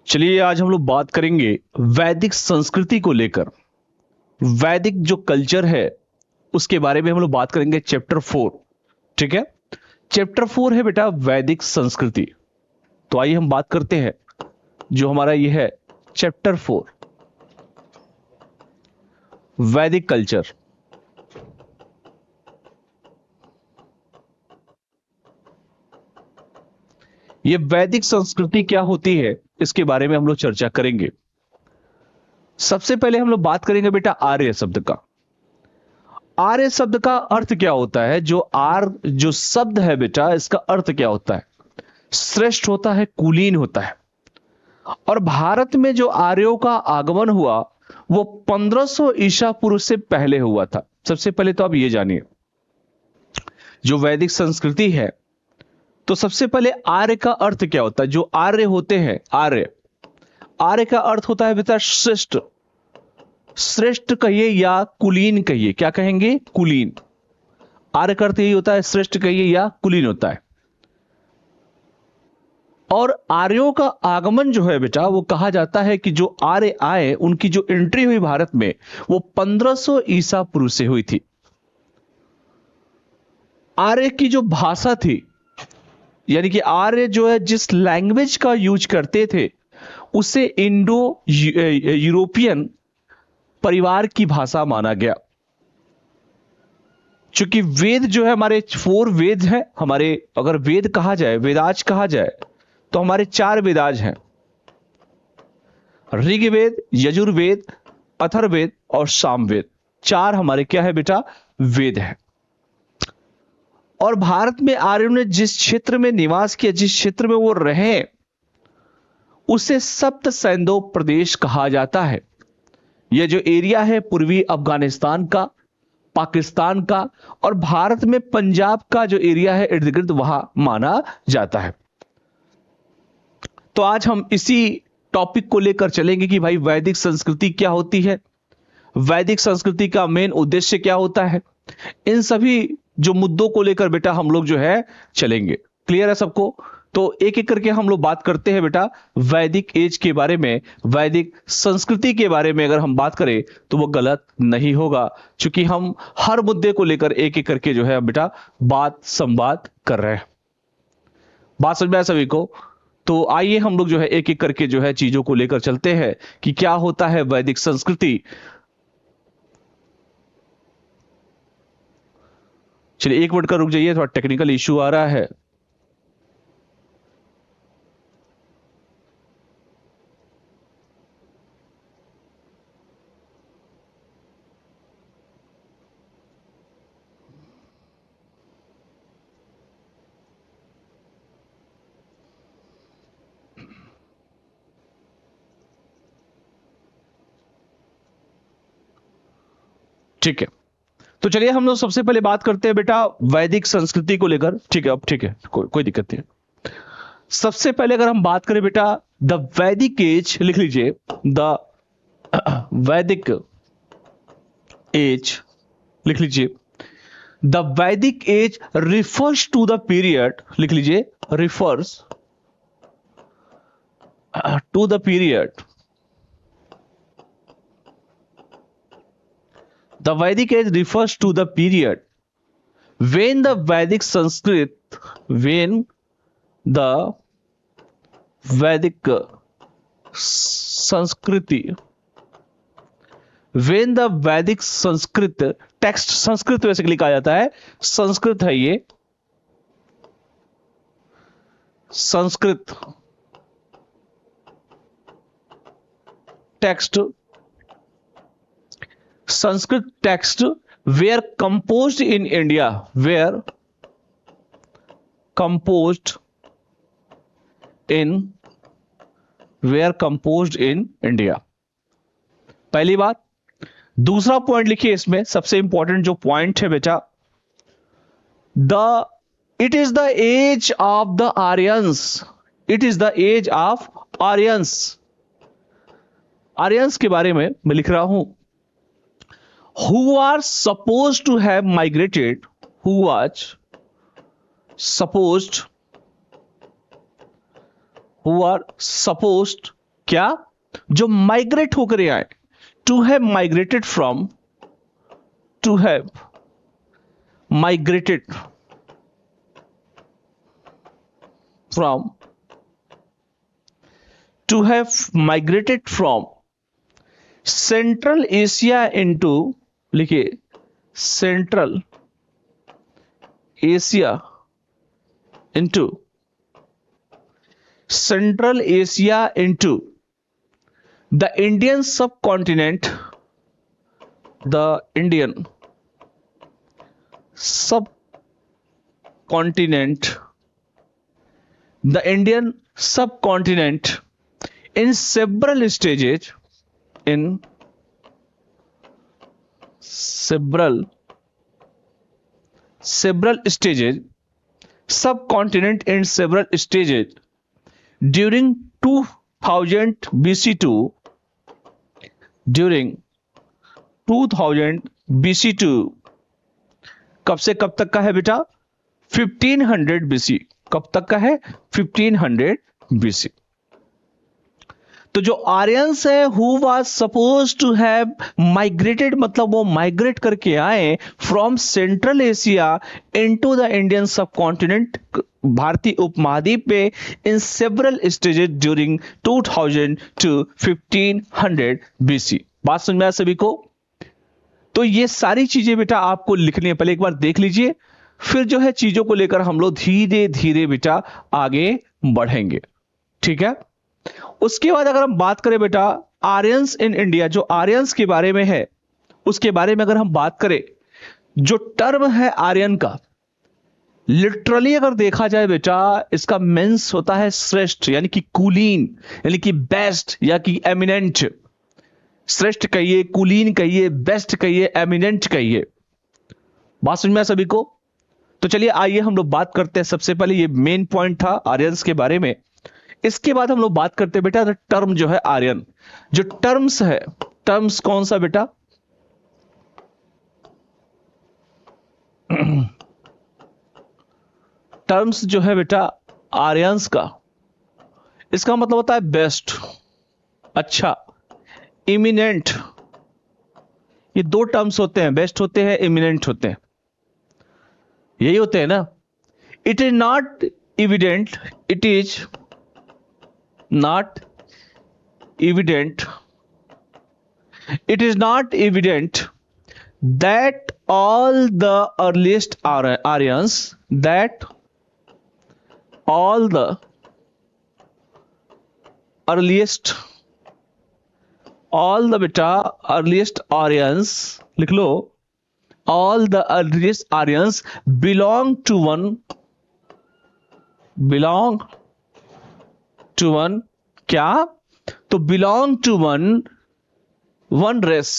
चलिए आज हम लोग बात करेंगे वैदिक संस्कृति को लेकर। वैदिक जो कल्चर है उसके बारे में हम लोग बात करेंगे चैप्टर 4। ठीक है, चैप्टर 4 है बेटा वैदिक संस्कृति। तो आइए हम बात करते हैं जो हमारा ये है चैप्टर 4 वैदिक कल्चर। ये वैदिक संस्कृति क्या होती है इसके बारे में हम लोग चर्चा करेंगे। सबसे पहले हम लोग बात करेंगे बेटा आर्य शब्द का। आर्य शब्द का अर्थ क्या होता है? जो शब्द है बेटा इसका अर्थ क्या होता है? श्रेष्ठ होता है, कुलीन होता है। और भारत में जो आर्यों का आगमन हुआ वो 1500 ईसा पूर्व से पहले हुआ था। सबसे पहले तो आप ये जानिए जो वैदिक संस्कृति है, तो सबसे पहले आर्य का अर्थ क्या होता है? जो आर्य होते हैं, आर्य का अर्थ होता है बेटा श्रेष्ठ। श्रेष्ठ कहिए या कुलीन कहिए, क्या कहेंगे? कुलीन। आर्य का अर्थ यही होता है, श्रेष्ठ कहिए या कुलीन होता है। और आर्यों का आगमन जो है बेटा वो कहा जाता है कि जो आर्य आए उनकी जो एंट्री हुई भारत में वो 1500 ईसा पूर्व से हुई थी। आर्य की जो भाषा थी, यानी कि आर्य जो है जिस लैंग्वेज का यूज करते थे उसे इंडो यूरोपियन परिवार की भाषा माना गया। चूंकि वेद जो है हमारे 4 वेद है हमारे, अगर वेद कहा जाए, वेदाज कहा जाए तो हमारे 4 वेदाज हैं, ऋग्वेद, यजुर्वेद, अथर्ववेद और सामवेद। 4 हमारे क्या है बेटा? वेद है। और भारत में आर्यों ने जिस क्षेत्र में निवास किया, जिस क्षेत्र में वो रहे, उसे सप्त सैंधो प्रदेश कहा जाता है। यह जो एरिया है पूर्वी अफगानिस्तान का, पाकिस्तान का और भारत में पंजाब का जो एरिया है इर्द गिर्द वहां माना जाता है। तो आज हम इसी टॉपिक को लेकर चलेंगे कि भाई वैदिक संस्कृति क्या होती है, वैदिक संस्कृति का मेन उद्देश्य क्या होता है। इन सभी जो मुद्दों को लेकर बेटा हम लोग जो है चलेंगे। क्लियर है सबको? तो एक एक करके हम लोग बात करते हैं बेटा वैदिक एज के बारे में, वैदिक संस्कृति के बारे में। अगर हम बात करें तो वो गलत नहीं होगा, क्योंकि हम हर मुद्दे को लेकर एक एक करके जो है बेटा बात संवाद कर रहे हैं। बात समझ में आया सभी को? तो आइए हम लोग जो है एक एक करके जो है चीजों को लेकर चलते हैं कि क्या होता है वैदिक संस्कृति। चलिए एक मिनट का रुक जाइए, थोड़ा टेक्निकल इश्यू आ रहा है। ठीक है, तो चलिए हम लोग सबसे पहले बात करते हैं बेटा वैदिक संस्कृति को लेकर। ठीक है, अब ठीक है, कोई दिक्कत नहीं है। सबसे पहले अगर हम बात करें बेटा द वैदिक एज, लिख लीजिए द वैदिक एज, लिख लीजिए the Vedic age refers to the period, लिख लीजिए refers to the period. The Vedic age refers to the period when the Vedic Sanskrit text, Sanskrit वैसे कहा जाता है, संस्कृत है ये, Sanskrit text, Sanskrit text were composed in India, were composed in India। पहली बात। दूसरा पॉइंट लिखिए इसमें, सबसे इंपॉर्टेंट जो पॉइंट है बेटा, it is the age of the Aryans, it is the age of Aryans. Aryans के बारे में मैं लिख रहा हूं, who are supposed to have migrated, who was supposed, who are supposed क्या? जो माइग्रेट होकर आए, to have migrated from, to have migrated from, to have migrated from central Asia into, लिखिए central Asia into, central Asia into the Indian subcontinent, the Indian subcontinent, the Indian subcontinent in several stages, in several stages, subcontinent in several stages during 2000 BC2, during 2000 BC2, कब से कब तक का है बेटा? 1500 BC। कब तक का है? 1500 BC। तो जो आर्यंस है who was suppose to have migrated, मतलब वो माइग्रेट करके आए from central Asia into the Indian subcontinent, भारतीय उपमहाद्वीप पे, in several stages during 2000 to 1500 BC। बात समझ में आया सभी को? तो ये सारी चीजें बेटा आपको लिखनी है, पहले एक बार देख लीजिए, फिर जो है चीजों को लेकर हम लोग धीरे धीरे बेटा आगे बढ़ेंगे, ठीक है? उसके बाद अगर हम बात करें बेटा आर्यंस इन इंडिया, जो आर्यंस के बारे में है उसके बारे में अगर हम बात करें, जो टर्म है आर्यन का, लिटरली अगर देखा जाए बेटा, इसका मीन्स होता है श्रेष्ठ, यानी कि कुलीन, यानी कि बेस्ट या कि एमिनेंट। श्रेष्ठ कहिए, कुलीन कहिए, बेस्ट कहिए, एमिनेंट कहिए। बात समझ में सभी को? तो चलिए आइए हम लोग बात करते हैं। सबसे पहले ये मेन पॉइंट था आर्यंस के बारे में। इसके बाद हम लोग बात करते हैं बेटा टर्म जो है आर्यन, जो टर्म्स है, टर्म्स कौन सा बेटा? टर्म्स जो है बेटा आर्यंस का, इसका मतलब होता है बेस्ट, अच्छा, इमिनेंट। ये दो टर्म्स होते हैं, बेस्ट होते हैं, इमिनेंट होते हैं, यही होते हैं ना। It is not evident, it is not evident, it is not evident that all the earliest Aryans, that all the earliest, all the beta earliest Aryans, लिख लो, all the earliest Aryans belong to one, belong to one, क्या? तो belong to one race,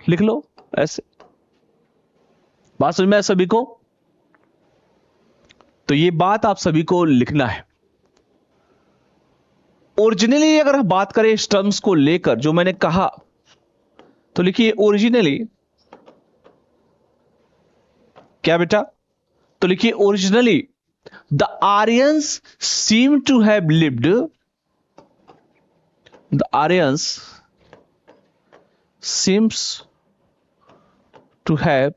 लिख लो ऐसे। बात समझ में है सभी को? तो ये बात आप सभी को लिखना है। ओरिजिनली अगर हम बात करें इस टर्म्स को लेकर जो मैंने कहा, तो लिखिए ओरिजिनली, क्या बेटा? तो लिखिए originally the Aryans seem to have lived, the Aryans seems to have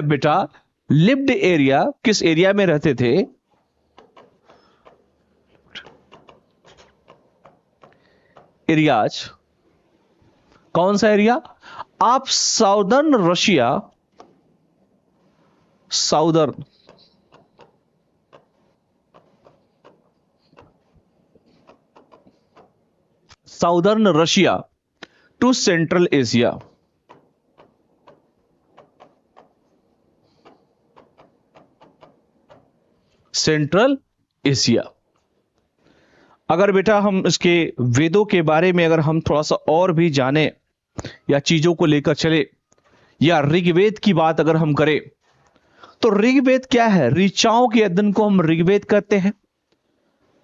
बेटा lived area, किस एरिया में रहते थे? एरियाज, कौन सा एरिया? आप southern Russia, southern southern Russia to central Asia, central Asia. अगर बेटा हम इसके वेदों के बारे में अगर हम थोड़ा सा और भी जाने या चीजों को लेकर चले, या ऋग्वेद की बात अगर हम करें, तो ऋग्वेद क्या है? ऋचाओं के अध्ययन को हम ऋग्वेद कहते हैं।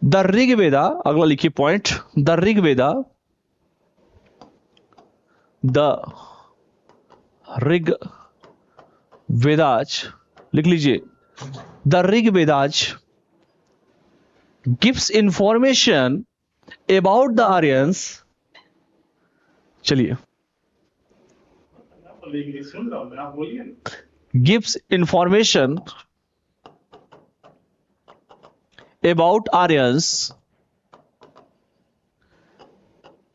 द ऋग्वेदा, अगला लिखिए point, the Rigveda, the Rigvedas, लिख लीजिए, the Rigvedas gives information about the Aryans, चलिए, gives information about Aryans,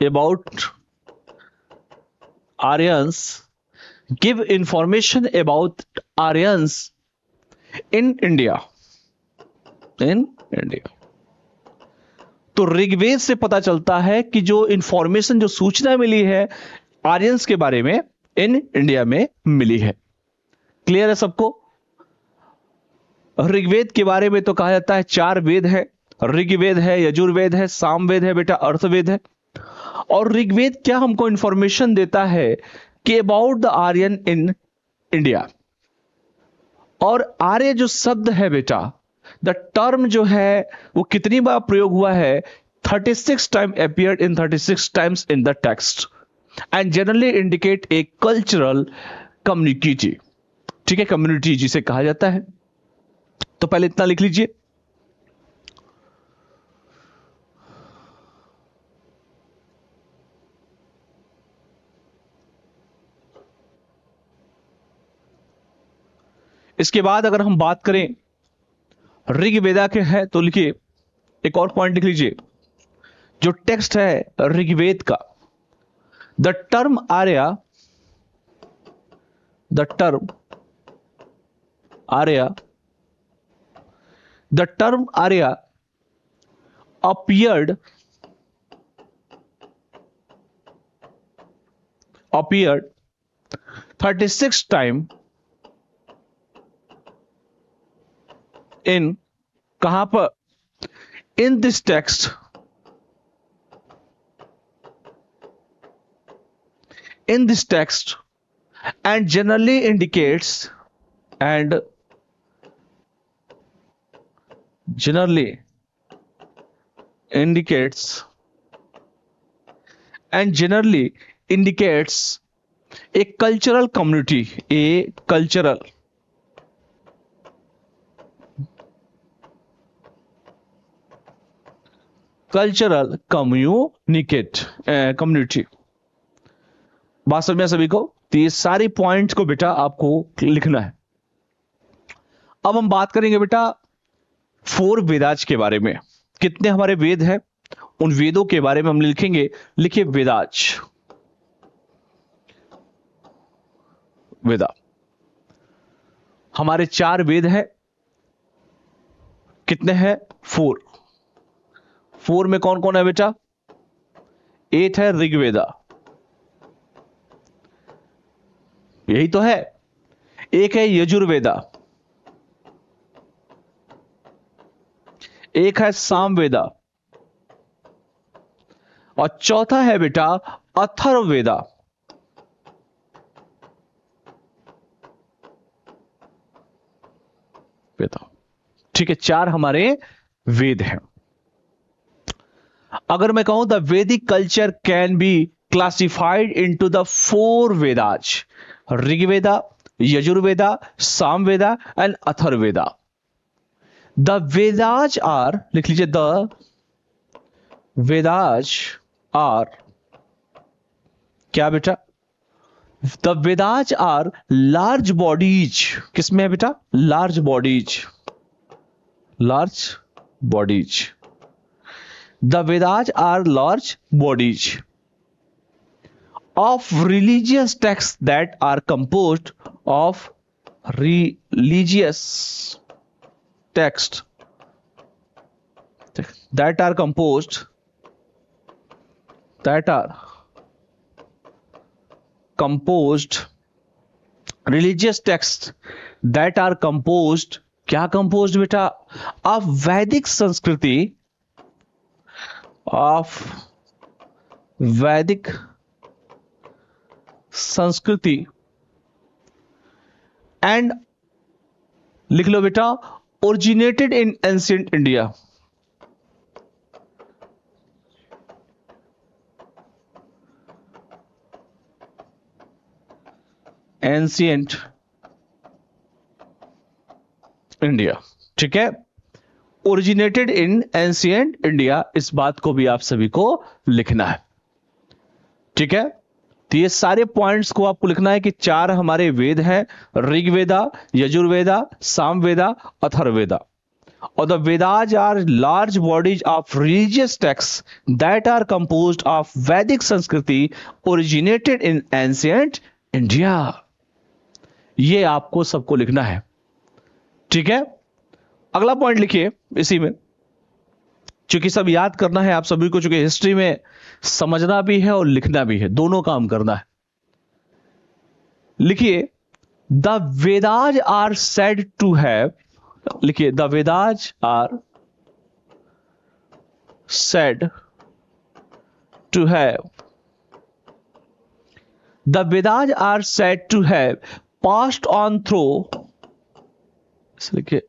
about Aryans, give information about Aryans in India, in India। तो ऋग्वेद से पता चलता है कि जो इंफॉर्मेशन, जो सूचना मिली है आर्यंस के बारे में, इन इंडिया में मिली है। क्लियर है सबको? ऋग्वेद के बारे में तो कहा जाता है 4 वेद है, ऋग्वेद है, यजुर्वेद है, सामवेद है बेटा, अर्थवेद है। और ऋग्वेद क्या हमको इंफॉर्मेशन देता है कि about the Aryan in India. और आर्य जो शब्द है बेटा, द टर्म जो है वो कितनी बार प्रयोग हुआ है? 36 time appeared in 36 times in the text and generally indicate a cultural community. ठीक है, कम्युनिटी जिसे कहा जाता है। तो पहले इतना लिख लीजिए। इसके बाद अगर हम बात करें ऋग्वेदा के है तो लिखिए, एक और पॉइंट लिख लीजिए। जो टेक्स्ट है ऋग्वेद का, the term Arya, the term Arya, the term Arya appeared 36 time in, कहां पर? In this text, in this text and generally indicates and generally indicates and generally indicates a cultural community, a cultural community। बात समझ में सभी को? तो ये सारे पॉइंट्स को बेटा आपको लिखना है। अब हम बात करेंगे बेटा 4 वेदाज के बारे में। कितने हमारे वेद हैं, उन वेदों के बारे में हम लिखेंगे। लिखिए वेदाज, वेदा। हमारे 4 वेद हैं। कितने हैं? 4। 4 में कौन कौन है बेटा? 8 है ऋग्वेदा, यही तो है। एक है यजुर्वेदा, एक है सामवेदा, और चौथा है बेटा अथर्ववेदा। ठीक है, 4 हमारे वेद हैं। अगर मैं कहूं the Vedic culture can be classified into the 4 Vedas, Rigveda, Yajurveda, Samaveda and Atharvaveda. The Vedas are, लिख लीजिए, द वेदाज आर क्या बेटा? The Vedas are large bodies. किसमें है बेटा? Large bodies, large bodies. The Vedas are large bodies of religious texts that are composed of religious texts that are composed religious texts that are composed, क्या composed बेटा? of वैदिक संस्कृति, of वैदिक संस्कृति and, लिख लो बेटा, originated in ancient India. Ancient India, ठीक है। ओरिजिनेटेड इन एंशिएंट इंडिया, इस बात को भी आप सभी को लिखना है। ठीक है, तो ये सारे पॉइंट्स को आपको लिखना है कि 4 हमारे वेद हैं, Rigveda, Yajurveda, Samaveda, Atharvaveda. Or the Vedas are large bodies of religious texts that are composed of Vedic Sanskriti originated in ancient India. ये आपको सबको लिखना है। ठीक है, अगला पॉइंट लिखिए इसी में, क्योंकि सब याद करना है आप सभी को, चूंकि हिस्ट्री में समझना भी है और लिखना भी है, दोनों काम करना है। लिखिए, the Vedas are said to have, लिखिए, the Vedas are said to have, the Vedas are said to have passed on through, लिखिए,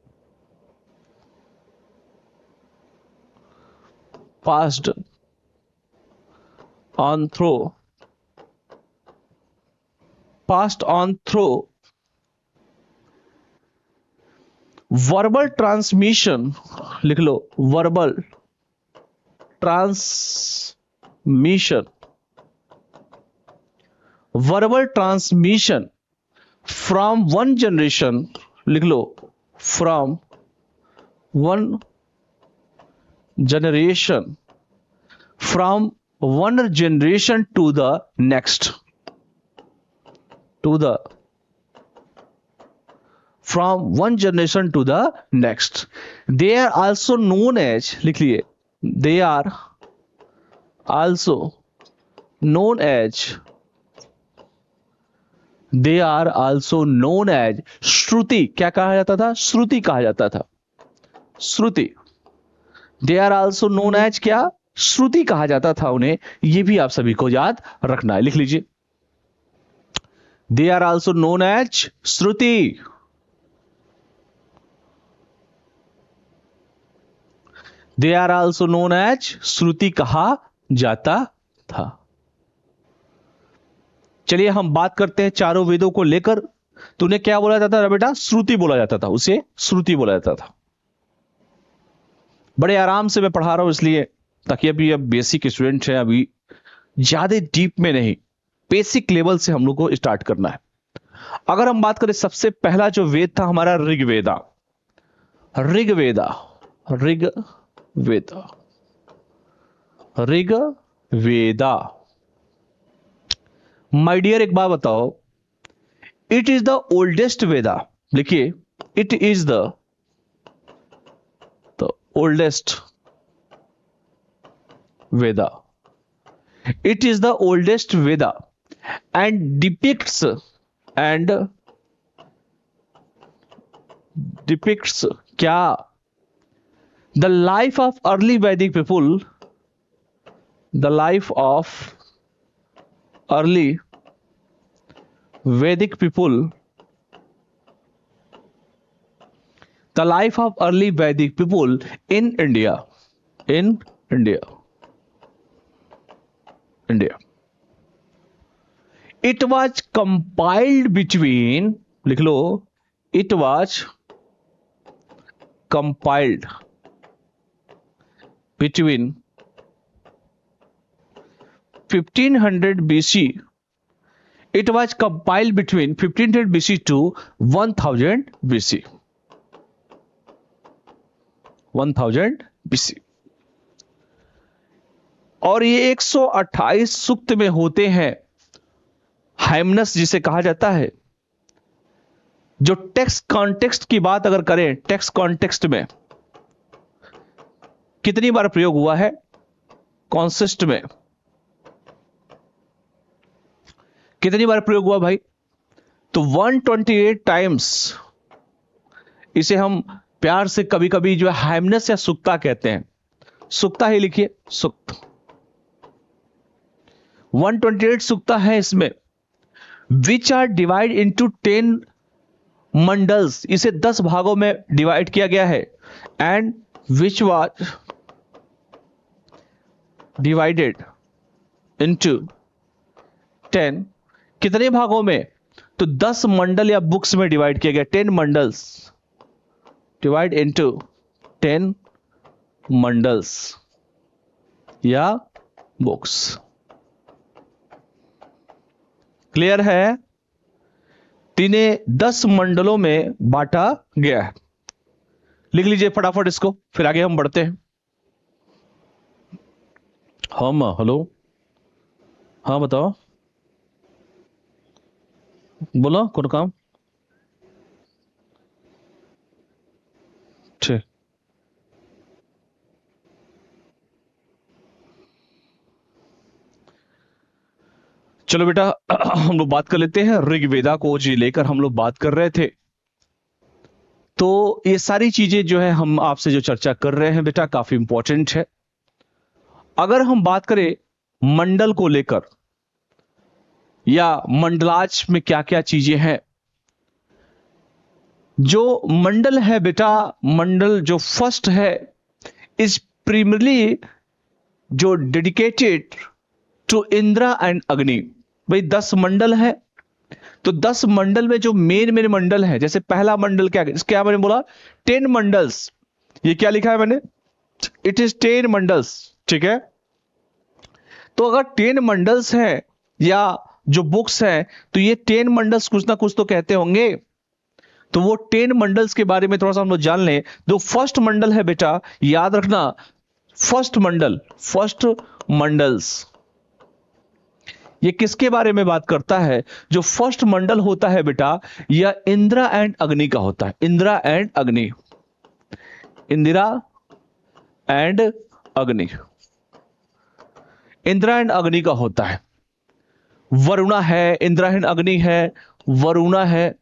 passed on through verbal transmission, लिख लो, verbal transmission from one generation, लिख लो, from one generation to the next, from one generation to the next. They are also known as, लिख लिए, they are also known as श्रुति। क्या कहा जाता था? श्रुति कहा जाता था, Shruti. They are also known as, क्या? श्रुति कहा जाता था उन्हें। यह भी आप सभी को याद रखना है, लिख लीजिए, they are also known as Shruti. They are also known as Shruti कहा जाता था। चलिए हम बात करते हैं चारों वेदों को लेकर। तो उन्हें क्या बोला जाता था बेटा? श्रुति बोला जाता था, उसे श्रुति बोला जाता था। बड़े आराम से मैं पढ़ा रहा हूं इसलिए, ताकि अभी अब बेसिक स्टूडेंट है, अभी ज्यादा डीप में नहीं, बेसिक लेवल से हम लोग को स्टार्ट करना है। अगर हम बात करें, सबसे पहला जो वेद था हमारा ऋग्वेदा, ऋग्वेदा, ऋग्वेदा, ऋग्वेदा। माय डियर, एक बात बताओ, इट इज द ओल्डेस्ट वेदा, लिखिए, it is the oldest Veda. It is the oldest Veda and depicts क्या? The life of early Vedic people, the life of early Vedic people, the life of early Vedic people in India, It was compiled between, लिख लो, it was compiled between 1500 BC. It was compiled between 1500 BC to 1000 BC. 1000 BC। और ये 128 सूक्त में होते हैं। हाइमनस जिसे कहा जाता है, जो टेक्स्ट कॉन्टेक्स्ट की बात अगर करें, टेक्स्ट कॉन्टेक्स्ट में कितनी बार प्रयोग हुआ है? कॉन्सेस्ट में कितनी बार प्रयोग हुआ भाई? तो 128 टाइम्स। इसे हम प्यार से कभी कभी जो है हाइमनस या सुक्ता कहते हैं। सुक्ता ही लिखिए, सुक्त। 128 सुक्ता है इसमें, which are divide into 10 mandals. इसे 10 भागों में डिवाइड किया गया है। And which was divided into 10, कितने भागों में? तो 10 मंडल या बुक्स में डिवाइड किया गया। 10 मंडल्स डिवाइड इनटू 10 मंडल्स या बुक्स। क्लियर है? इन्हें 10 मंडलों में बांटा गया है। लिख लीजिए फटाफट इसको, फिर आगे हम बढ़ते हैं। हम हेलो, हाँ बताओ, बोलो कौन काम। ठीक, चलो बेटा हम लोग बात कर लेते हैं ऋग्वेदा को जी लेकर हम लोग बात कर रहे थे। तो ये सारी चीजें जो है हम आपसे जो चर्चा कर रहे हैं बेटा काफी इंपॉर्टेंट है। अगर हम बात करें मंडल को लेकर या मंडलाज में क्या क्या चीजें हैं, जो मंडल है बेटा, मंडल जो फर्स्ट है इज प्रीमरली जो डेडिकेटेड टू इंद्रा एंड अग्नि। भाई 10 मंडल है, तो 10 मंडल में जो मेन मेन मंडल है, जैसे पहला मंडल क्या क्या मैंने बोला 10 मंडल्स, ये क्या लिखा है मैंने, इट इज 10 मंडल्स, ठीक है। तो अगर 10 मंडल्स हैं या जो बुक्स हैं, तो ये 10 मंडल्स कुछ ना कुछ तो कहते होंगे। तो वो 10 मंडल्स के बारे में थोड़ा सा हम लोग जान लें। जो फर्स्ट मंडल है बेटा, याद रखना, फर्स्ट मंडल, फर्स्ट मंडल्स, ये किसके बारे में बात करता है? जो फर्स्ट मंडल होता है बेटा, यह इंदिरा एंड अग्नि का होता है। इंदिरा एंड अग्नि, इंदिरा एंड अग्नि, इंदिरा एंड अग्नि का होता है। वरुणा है, इंदिरा एंड अग्नि है, वरुणा है,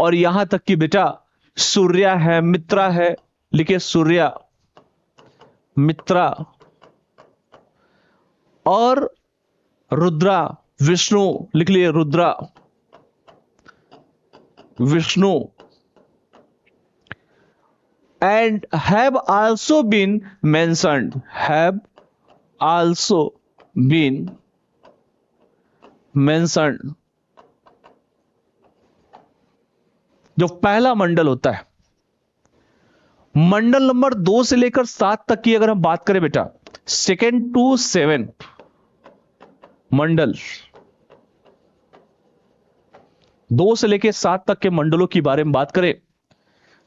और यहां तक कि बेटा सूर्या है, मित्रा है, लिखिए सूर्या, मित्रा, और रुद्रा, विष्णु, लिख लिए Rudra, Vishnu, and have also been mentioned, have also been mentioned. जो पहला मंडल होता है, मंडल नंबर 2 से लेकर 7 तक की अगर हम बात करें बेटा, 2nd to 7th मंडल, 2 से लेकर 7 तक के मंडलों की बारे में बात करें,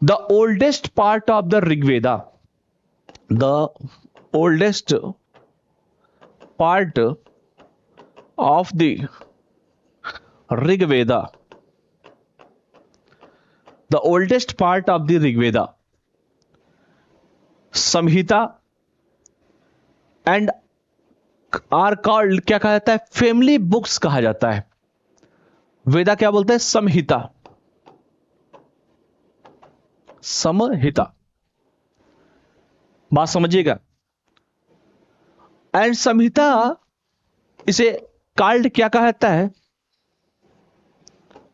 the oldest part of the Rigveda, the oldest part of the Rigveda, the oldest part of the Rigveda, Samhita and are called, क्या कहा जाता है, फैमिली बुक्स कहा जाता है। वेदा क्या बोलता है, संहिता, संहिता, बात समझिएगा। एंड संहिता, इसे कॉल्ड क्या कहा जाता है,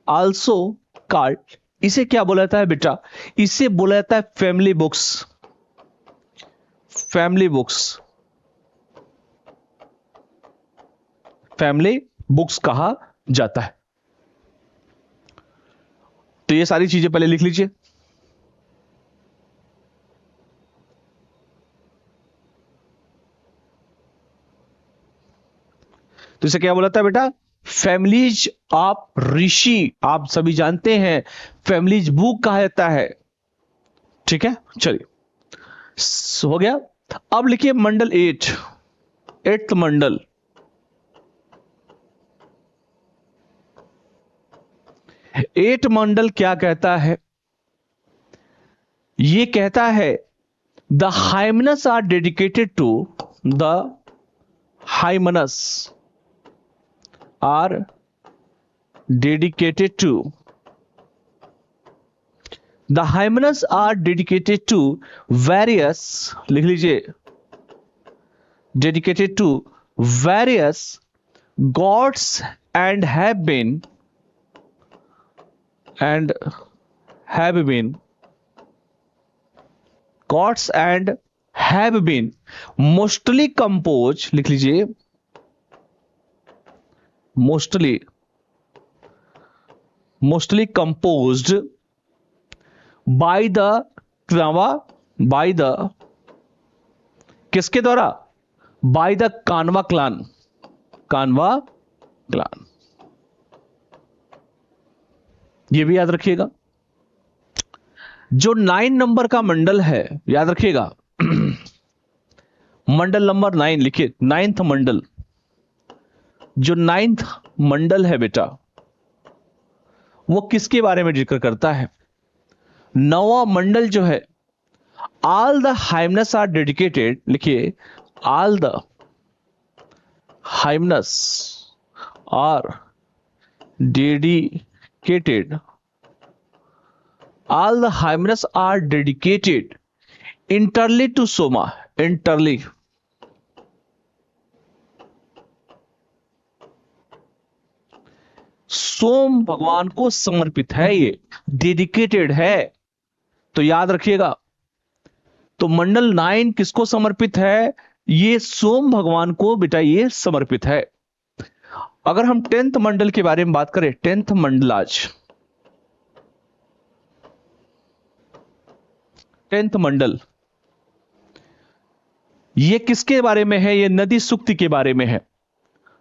आल्सो कॉल्ड, इसे क्या बोला जाता है बेटा, इसे बोला जाता है family books, family books, family books कहा जाता है। तो ये सारी चीजें पहले लिख लीजिए। तो इसे क्या बोला था बेटा, फैमिलीज ऑफ ऋषि, आप सभी जानते हैं फैमिलीज बुक कहा जाता है, ठीक है। चलिए हो गया। अब लिखिए मंडल 8, 8th मंडल, एट मंडल क्या कहता है, ये कहता है the hymns are dedicated to, the hymns are dedicated to, the hymns are dedicated to various, लिख लीजिए, dedicated to various gods and have been, and have been, gods and have been mostly composed, लिख लीजिए, mostly composed by the किसके द्वारा? By the कानवा clan, कानवा clan. ये भी याद रखिएगा। जो 9 नंबर का मंडल है, याद रखिएगा, मंडल नंबर 9 लिखिए, 9th मंडल। जो 9th मंडल है बेटा, वो किसके बारे में जिक्र करता है? 9वां मंडल जो है, all the hymns are dedicated, लिखिए, all the hymns are dedicated, all the hymnus are dedicated entirely to Soma, entirely Soma भगवान को समर्पित है, ये डेडिकेटेड है। तो याद रखिएगा, तो मंडल 9 किसको समर्पित है? ये सोम भगवान को बेटा ये समर्पित है। अगर हम 10th मंडल के बारे में बात करें, 10th मंडल, आज 10th मंडल, ये किसके बारे में है? ये नदी सूक्ति के बारे में है,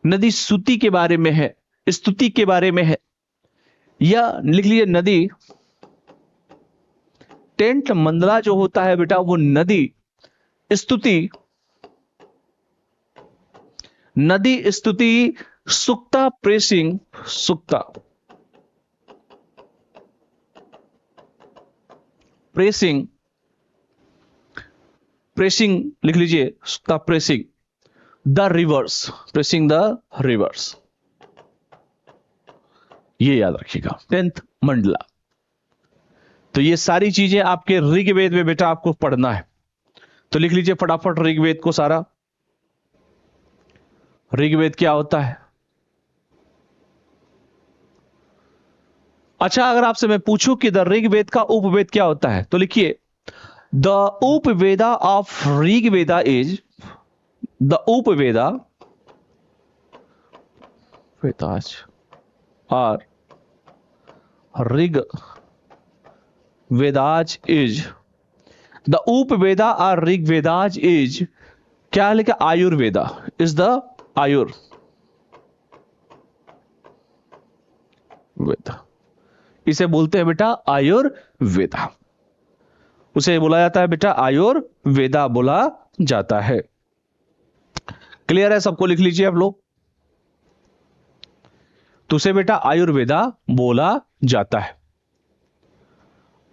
नदी स्तुति के बारे में है, स्तुति के बारे में है। या लिख लीजिए, नदी 10th मंडला जो होता है बेटा, वो नदी Stuti, Nadi Stuti Sukta praising, Sukta praising, praising लिख लीजिए, Sukta praising the rivers, praising the rivers. ये याद रखिएगा, 10th मंडला। तो ये सारी चीजें आपके ऋग्वेद में बेटा आपको पढ़ना है। तो लिख लीजिए फटाफट ऋग्वेद को सारा। ऋग्वेद क्या होता है? अच्छा, अगर आपसे मैं पूछूं कि द ऋग्वेद का उपवेद क्या होता है, तो लिखिए, the Upaveda of Rigveda is, the Upaveda Vedas are Rigvedas is, the Upaveda are Rigvedas is, क्या लिखा? Ayurveda is the Ayurveda, इसे बोलते हैं बेटा आयुर्वेदा, उसे बोला जाता है बेटा आयुर्वेदा बोला जाता है। क्लियर है सबको? लिख लीजिए आप लोग, तो उसे बेटा आयुर्वेदा बोला जाता है।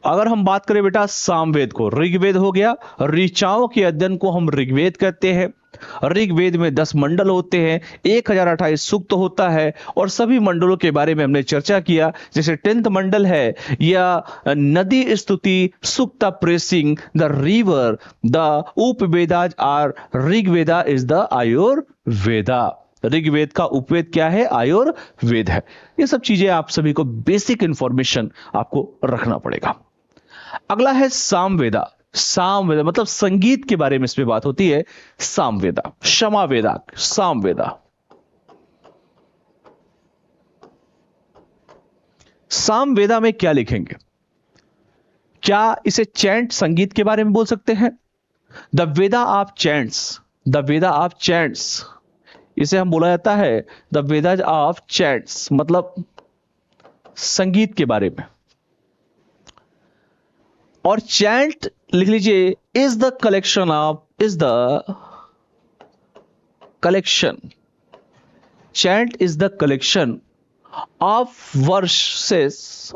अगर हम बात करें बेटा सामवेद को, ऋग्वेद हो गया, ऋचाओं के अध्ययन को हम ऋग्वेद कहते हैं। ऋग्वेद में 10 मंडल होते हैं, 1028 सूक्त होता है, और सभी मंडलों के बारे में हमने चर्चा किया। जैसे 10th मंडल है, या Nadi Stuti Sukta praising the river, the Upavedas are Rigveda is the Ayurveda. Rigveda का उपवेद क्या है? आयुर्वेद है। ये सब चीजें आप सभी को बेसिक इंफॉर्मेशन आपको रखना पड़ेगा। अगला है सामवेदा। सामवेदा मतलब संगीत के बारे में इसमें बात होती है। सामवेदा, क्षमावेदा, सामवेदा। सामवेदा में क्या लिखेंगे? क्या इसे चैंट, संगीत के बारे में बोल सकते हैं? The Veda of chants, the Veda of chants, इसे हम बोला जाता है द वेदाज ऑफ चैंट्स, मतलब संगीत के बारे में। और चैंट लिख लीजिए, is the collection of, is the collection, chant is the collection of versus,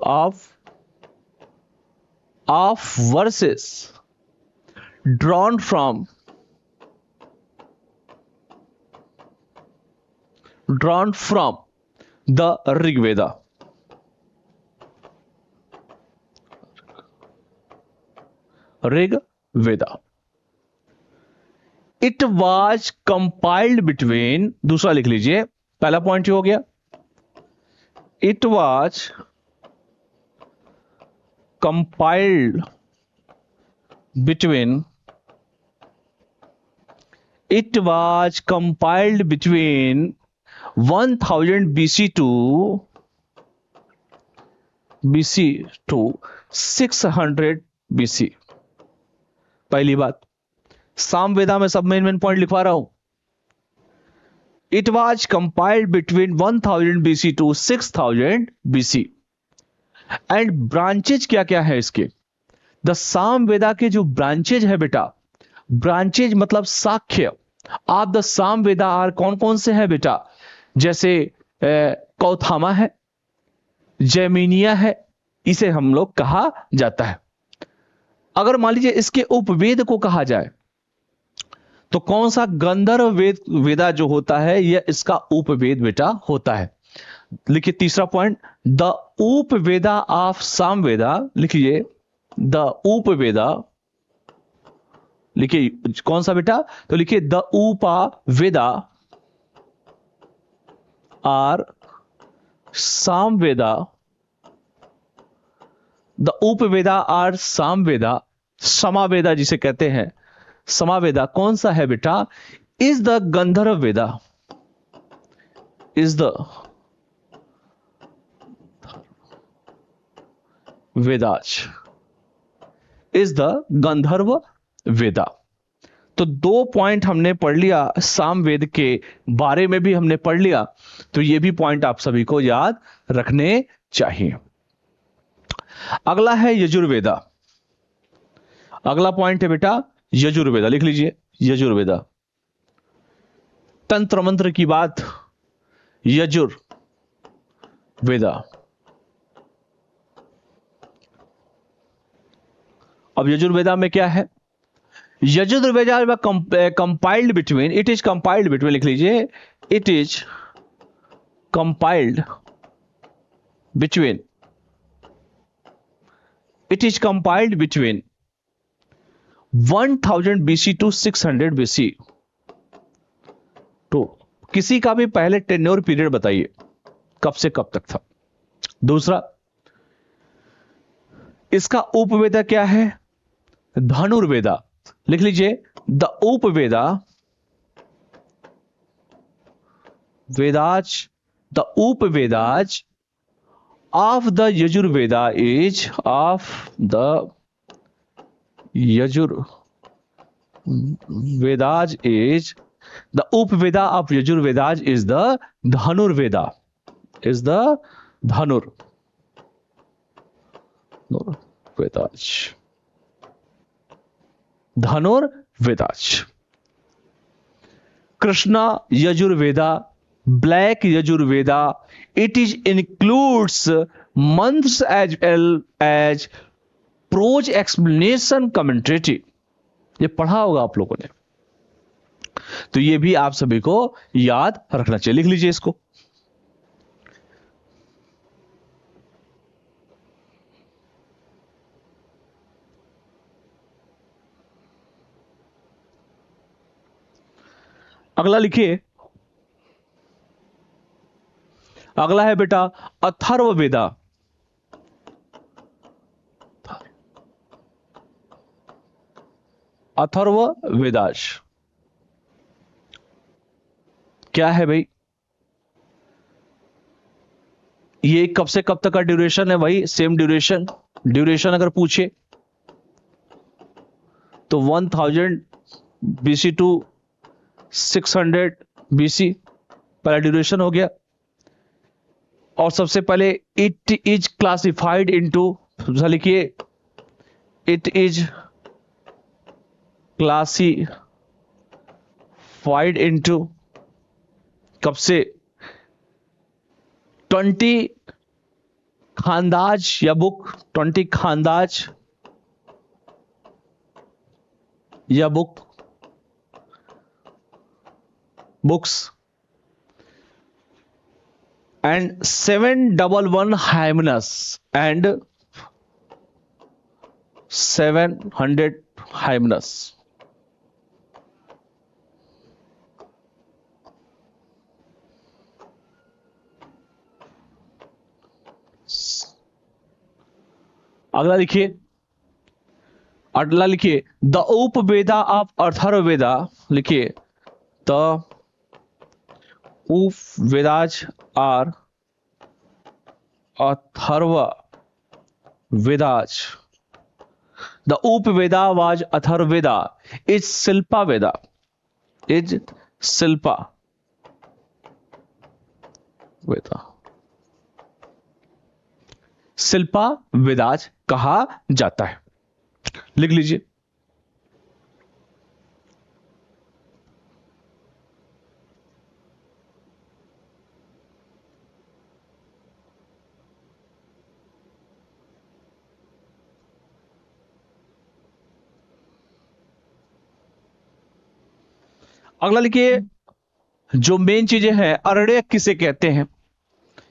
of versus drawn from, drawn from the Rigveda. Rigveda. It was compiled between, दूसरा लिख लीजिए, पहला पॉइंट हो गया, it was compiled between, it was compiled between 1000 BC to 600 BC। पहली बात, सामवेदा में सब मेन पॉइंट लिखवा रहा हूं। It was compiled between 1000 BC to 6000 BC। And branches क्या क्या है इसके? द सामवेदा के जो ब्रांचेज है बेटा, ब्रांचेज मतलब साक्ष्य ऑफ द सामवेदा आर कौन कौन से हैं बेटा? जैसे कौथामा है, जैमिनिया है, इसे हम लोग कहा जाता है। अगर मान लीजिए इसके उपवेद को कहा जाए तो कौन सा? गंधर्व वेद, वेदा जो होता है यह इसका उपवेद बेटा होता है। लिखिए तीसरा point, the Upaveda of Samaveda. लिखिए द उपवेदा, लिखिए कौन सा बेटा? तो लिखिए the Upaveda are Samaveda. The Upaveda are Samaveda, Samaveda जिसे कहते हैं, समावेदा कौन सा है बेटा? Is the Gandharva Veda, is the Vedas, is the Gandharva Veda. तो 2 पॉइंट हमने पढ़ लिया, सामवेद के बारे में भी हमने पढ़ लिया, तो ये भी पॉइंट आप सभी को याद रखने चाहिए। अगला है यजुर्वेदा। अगला पॉइंट है बेटा यजुर्वेदा, लिख लीजिए यजुर्वेदा। तंत्र मंत्र की बात, यजुर्वेदा। अब यजुर्वेदा में क्या है? Yajurveda compiled between, it is compiled between, लिख लीजिए it is compiled between, it is compiled between 1000 BC to 600 BC। तो किसी का भी पहले टेन्योर पीरियड बताइए, कब से कब तक था। दूसरा, इसका उपवेदा क्या है? धनुर्वेदा। लिख लीजिए the Upaveda, Vedas, the Upavedas of the Yajurveda is, of the Yajurvedas is, the Upaveda of Yajurvedas is the Dhanurveda, is the Dhanurvedas, Dhanurvedas. Krishna Yajurveda, black Yajurveda, it is includes mantras as well as prose explanation commentative. ये पढ़ा होगा आप लोगों ने, तो ये भी आप सभी को याद रखना चाहिए। लिख लीजिए इसको। अगला लिखिए, अगला है बेटा अथर्ववेदा। अथर्ववेदास क्या है भाई? ये कब से कब तक का ड्यूरेशन है? भाई सेम ड्यूरेशन, ड्यूरेशन अगर पूछे तो 1000 BC टू 600 BC पहला ड्यूरेशन हो गया। और सबसे पहले इट इज क्लासिफाइड इनटू, लिखिए इट इज क्लासिफाइड इनटू, कब से? 20 खानदाज या बुक, 20 खानदाज या books and 711 hymeneus and 700 hymeneus। अगला लिखिए, अगला लिखिए द उपवेदा ऑफ अथर्ववेदा। लिखिए the Upavedas are Atharvavedas, the Upaveda was Atharvaveda is Shilpa Veda, is Shilpa Veda, Shilpa Vedas कहा जाता है। लिख लीजिए। अगला लिखिए, जो मेन चीजें हैं, अरण्यक किसे कहते हैं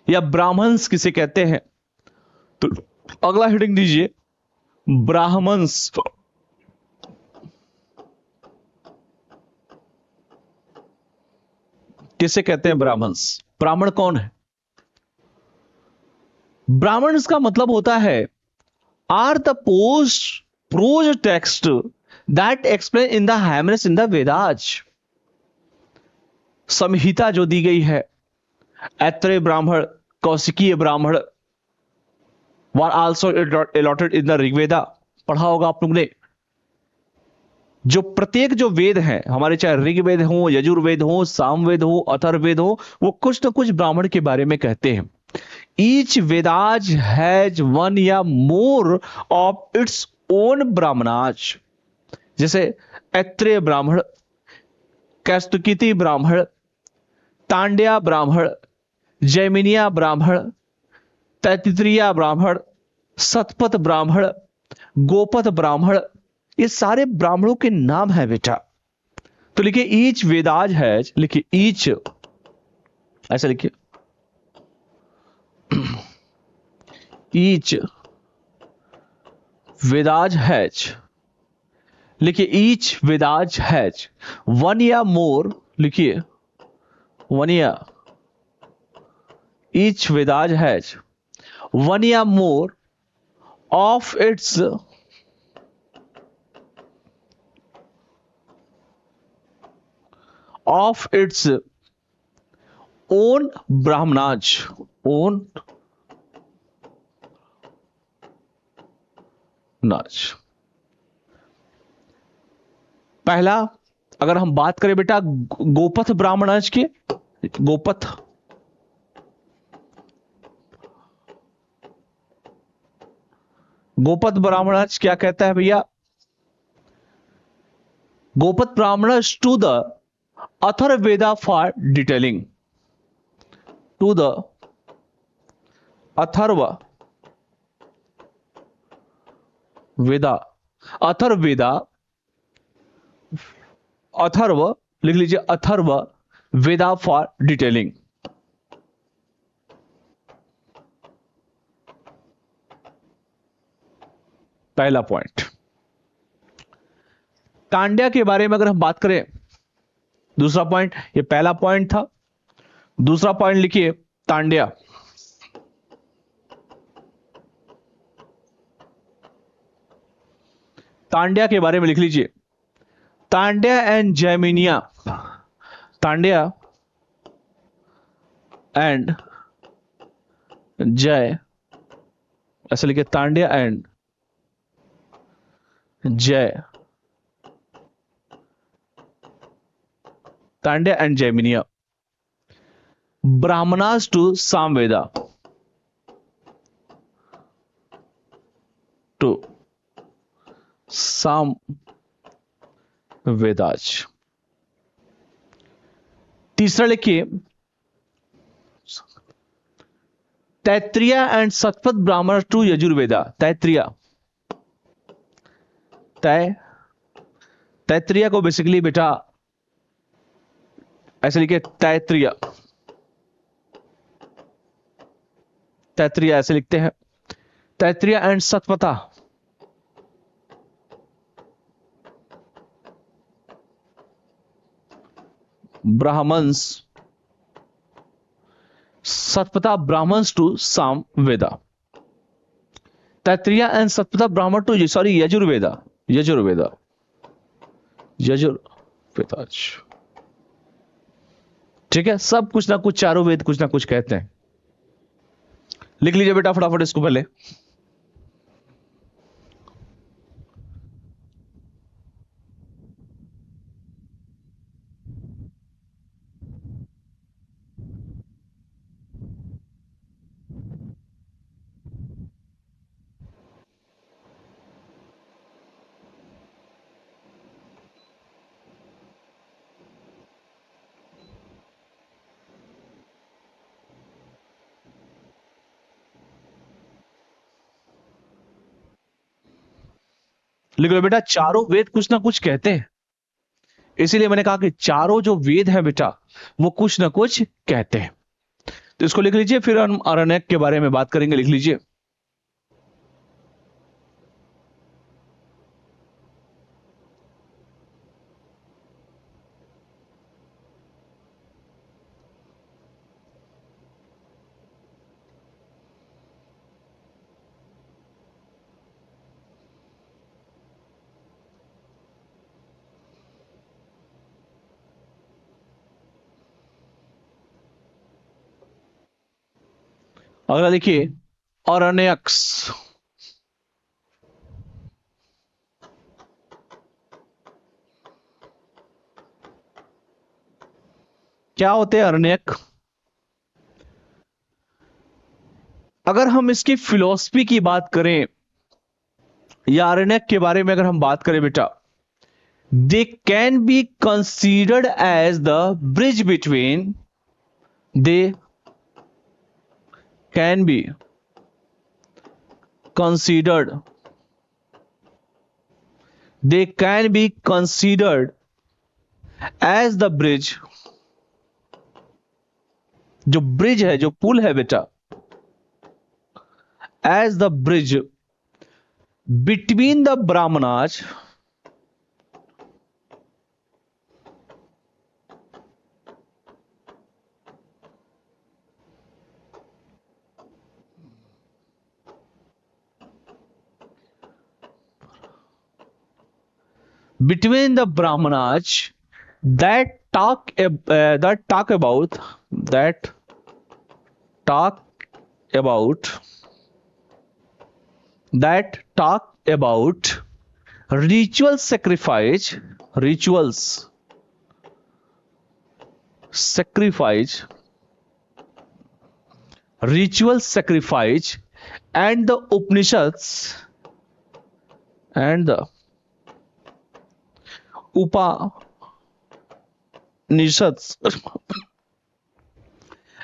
या ब्राह्मण्स किसे कहते हैं, तो अगला हेडिंग दीजिए ब्राह्मण्स। किसे कहते हैं ब्राह्मण्स? ब्राह्मण कौन है? ब्राह्मण्स का मतलब होता है are the post prose text that explain in the hymns in the Vedas. Samhita जो दी गई है, Aitareya Brahmana, Kaushitaki Brahmana, were also allotted in the Rigveda, पढ़ा होगा आप लोग ने। जो प्रत्येक जो वेद हैं हमारे, चाहे ऋग्वेद हो, यजुर्वेद हो, सामवेद हो, अथर्ववेद हो, वो कुछ ना कुछ ब्राह्मण के बारे में कहते हैं। ईच वेदाज हैज वन या more of its own Brahmanas. जैसे ऐत्रेय ब्राह्मण, कैस्तुकिति ब्राह्मण, तांड्या ब्राह्मण, जैमिनिया ब्राह्मण, तैत्तिरीय ब्राह्मण, सतपथ ब्राह्मण, गोपथ ब्राह्मण, ये सारे ब्राह्मणों के नाम है बेटा। तो लिखिए ईच वेदाज है, लिखिए ईच, ऐसा लिखिए ईच वेदाज हैज, लिखिए ईच वेदाज हैज वन या मोर, लिखिए वन या, ईच वेदाज हैज वन या more of its own Brahmanas, own नाज। पहला अगर हम बात करें बेटा गोपथ ब्राह्मणाज की, गोपथ ब्राह्मणाज क्या कहता है भैया? Gopatha Brahmanas to the Atharvaveda for detailing, to the Atharvaveda, Atharvaveda, Atharva लिख लीजिए, अथर्व वेदा फॉर डिटेलिंग। पहला पॉइंट। तांड्या के बारे में अगर हम बात करें, दूसरा पॉइंट, ये पहला पॉइंट था, दूसरा पॉइंट लिखिए तांड्या। तांड्या के बारे में लिख लीजिए, तांड्या एंड जैमिनिया, तांड्या एंड जय, ऐसे लिखिए Tandya and Jai, Tandya and Jaiminiya, Brahmanas to Samaveda, to Sama Vedas. तीसरा लिखिए तैत्तिरीय एंड सतपथ ब्राह्मण टू यजुर्वेदा, तैत्तिरीय, तैत्तिरीय को बेसिकली बेटा ऐसे लिखिए तैत्तिरीय, तैत्तिरीय ऐसे लिखते हैं, Taittiriya and Satapatha, Brahmanas, Satapatha Brahmanas to Sama Veda, Taittiriya and Satapatha Brahmana to sorry Yajurveda, Yajurveda, Yajurveda. ठीक है, सब कुछ ना कुछ, चारों वेद कुछ ना कुछ कहते हैं। लिख लीजिए बेटा फटाफट इसको पहले। लिख लो बेटा, चारों वेद कुछ ना कुछ कहते हैं, इसीलिए मैंने कहा कि चारों जो वेद हैं बेटा वो कुछ ना कुछ कहते हैं। तो इसको लिख लीजिए, फिर हम अरण्यक के बारे में बात करेंगे। लिख लीजिए, अगला लिखिए अरण्यक्स। क्या होते हैं अरण्यक? अगर हम इसकी फिलॉसफी की बात करें या अरण्यक के बारे में अगर हम बात करें बेटा, they can be considered as the bridge between, they can be considered, they can be considered as the bridge, जो ब्रिज है, जो पुल है बेटा, as the bridge between the brahmanas between the brahmanas that talk about, that talk about, that talk about ritual sacrifice, rituals sacrifice, ritual sacrifice, and the Upanishads, and the Upanishads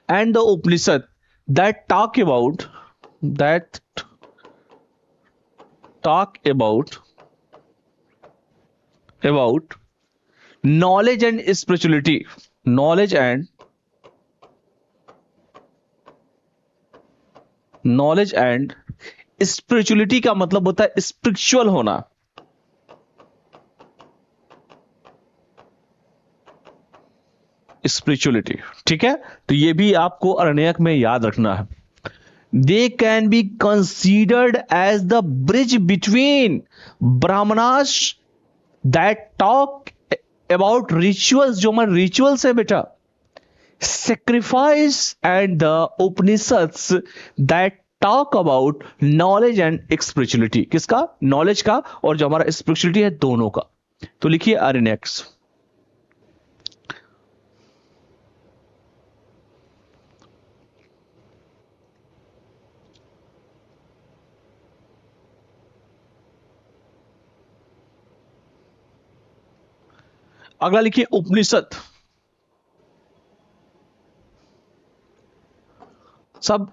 and the Upanishad that talk about, that talk about knowledge and spirituality, knowledge and spirituality का मतलब होता है spiritual होना। Spirituality, ठीक है, तो ये भी आपको अरण्यक में याद रखना है। They can be considered as the bridge between Brahmanas that talk about rituals, जो हमारे रिचुअल्स है बेटा, sacrifice, and the Upanishads that talk about knowledge and spirituality। किसका? नॉलेज का और जो हमारा स्पिरिचुअलिटी है, दोनों का। तो लिखिए अरण्यक्स। अगला लिखिए उपनिषद। सब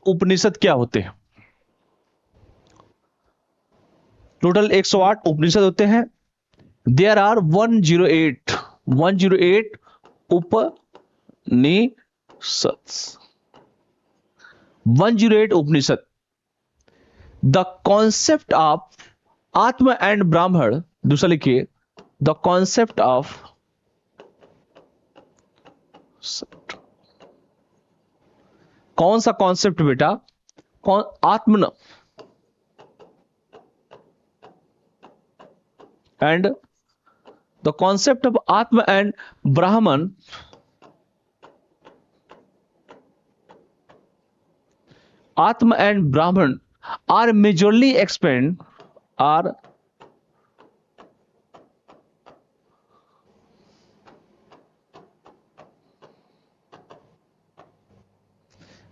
उपनिषद क्या होते हैं? टोटल 108 उपनिषद होते हैं। There are 108 Upanishad, 108 Upanishad. The concept of Atma and Brahman, दूसरा लिखिए द कॉन्सेप्ट ऑफ, कौन सा कॉन्सेप्ट बेटा? कौन? आत्मन and the concept of Atma and ब्राह्मण Atma and Brahman are majorly explained, are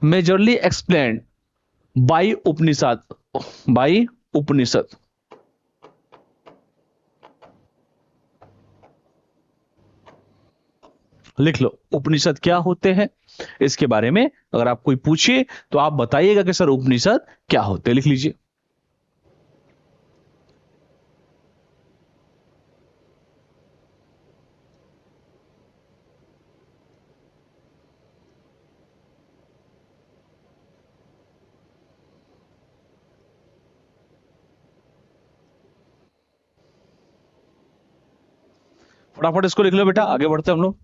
majorly explained by Upanishad, by Upanishad। लिख लो उपनिषद क्या होते हैं। इसके बारे में अगर आप कोई पूछे तो आप बताइएगा कि सर उपनिषद क्या होते हैं, लिख लीजिए। फटाफट इसको लिख लो बेटा, आगे बढ़ते हैं हम लोग।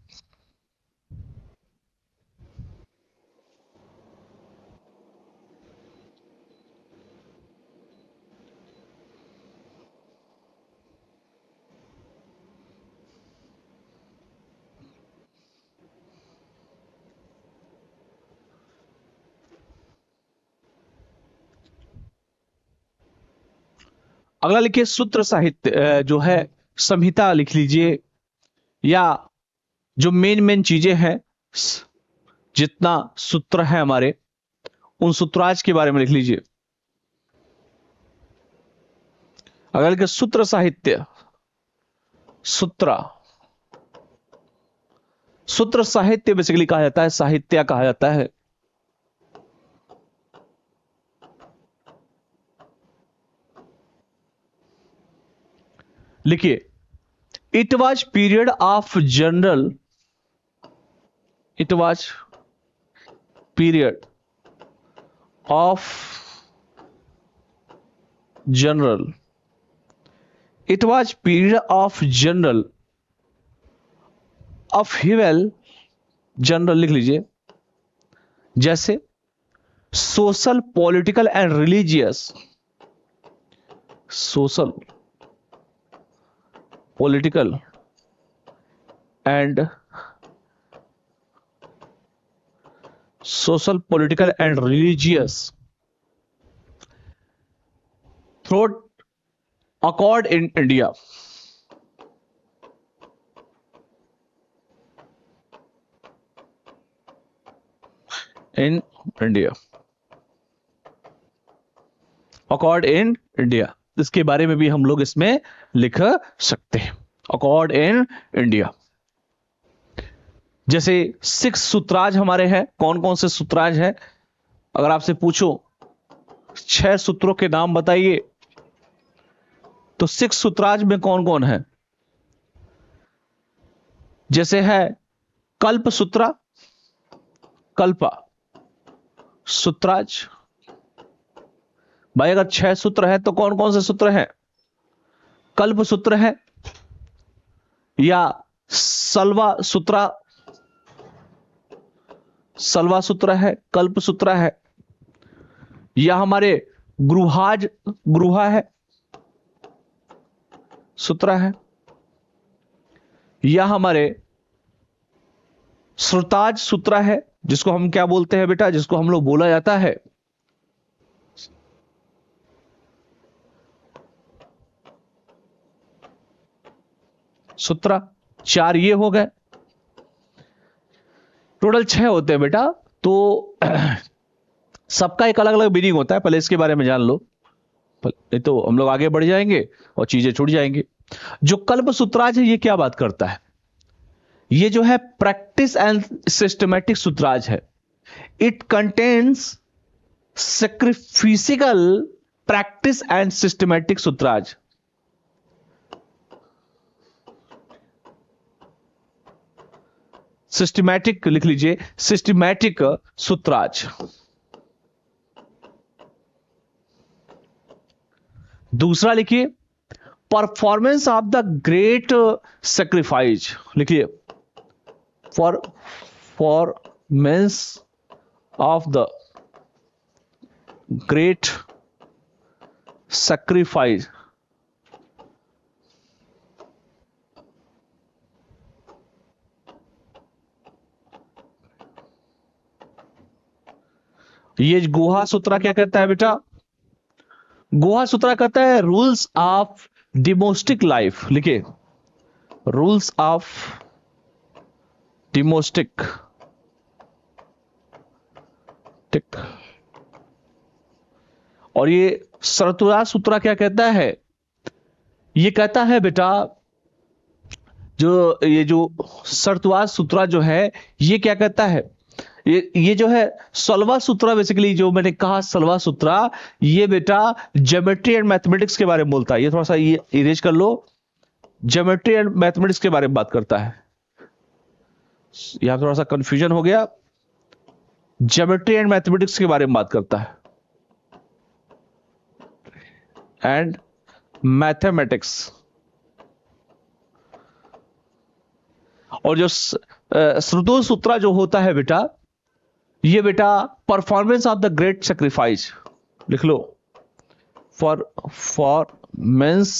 अगला लिखिए सूत्र साहित्य, जो है संहिता लिख लीजिए, या जो मेन मेन चीजें हैं, जितना सूत्र है हमारे, उन सूत्राज के बारे में लिख लीजिए। अगर लिखिए सूत्र साहित्य, सूत्र, सूत्र साहित्य बेसिकली कहा जाता है, साहित्य कहा जाता है। लिखिए it was period of general, it was period of general, it was period of general upheaval, general लिख लीजिए, जैसे social political and religious, social political and social, political and religious throughout occurred in India. In India. Occurred in India. इसके बारे में भी हम लोग इसमें लिख सकते हैं, occurred in India। जैसे 6 सूत्राज हमारे हैं, कौन कौन से सूत्राज हैं? अगर आपसे पूछो 6 सूत्रों के नाम बताइए, तो 6 सूत्राज में कौन कौन है? जैसे है कल्प सूत्रा, कल्पा सूत्राज। भाई अगर 6 सूत्र है तो कौन कौन से सूत्र हैं? कल्प सूत्र है, या सलवा सूत्रा, सलवा सूत्र है, कल्प सूत्र है, या हमारे गृहाज, गृहा है सूत्र है, या हमारे श्रुताज सूत्र है, जिसको हम क्या बोलते हैं बेटा, जिसको हम लोग बोला जाता है सूत्र। 4 ये हो गए, टोटल 6 होते हैं बेटा। तो सबका एक अलग अलग मीनिंग होता है, पहले इसके बारे में जान लो, नहीं तो हम लोग आगे बढ़ जाएंगे और चीजें छूट जाएंगी। जो कल्प सूत्राज है ये क्या बात करता है? ये जो है प्रैक्टिस एंड सिस्टमैटिक सूत्राज है। It contains sacrificial practice and systematic sutras. Systematic लिख लीजिए, सिस्टमैटिक सूत्राज। दूसरा लिखिए performance of the great sacrifice, लिखिए performance of the great sacrifice. ये गुहा सूत्र क्या कहता है बेटा? गुहा सूत्र कहता है रूल्स ऑफ डिमोस्टिक लाइफ। लिखिए रूल्स ऑफ डिमोस्टिक टिक। और ये सरतुरा सूत्र क्या कहता है? ये कहता है बेटा जो ये जो सरत्वाज सूत्रा जो है ये क्या कहता है, ये जो है सलवा सूत्रा, बेसिकली जो मैंने कहा सलवा सूत्रा, ये बेटा ज्योमेट्री एंड मैथमेटिक्स के बारे में बोलता है। ये थोड़ा सा ये इरेज कर लो, ज्योमेट्री एंड मैथमेटिक्स के बारे में बात करता है। यहां थोड़ा सा कंफ्यूजन हो गया, ज्योमेट्री एंड मैथमेटिक्स के बारे में बात करता है, एंड मैथमेटिक्स। और जो श्रुतो सूत्रा जो होता है बेटा, ये बेटा performance of the great sacrifice, लिख लो, performance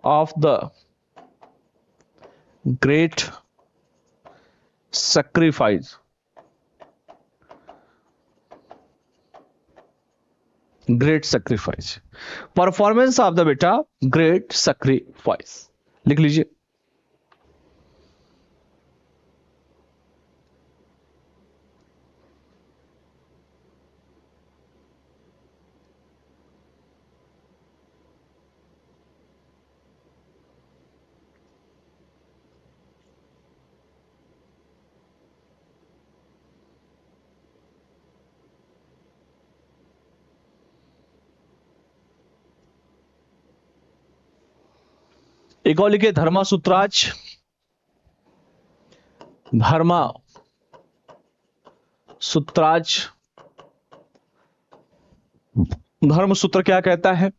of the great sacrifice, great sacrifice, performance of the बेटा ग्रेट सेक्रीफाइस, लिख लीजिए। एक और लिखे धर्मा सूत्राज, धर्मा सूत्राज। धर्म सूत्र क्या कहता है?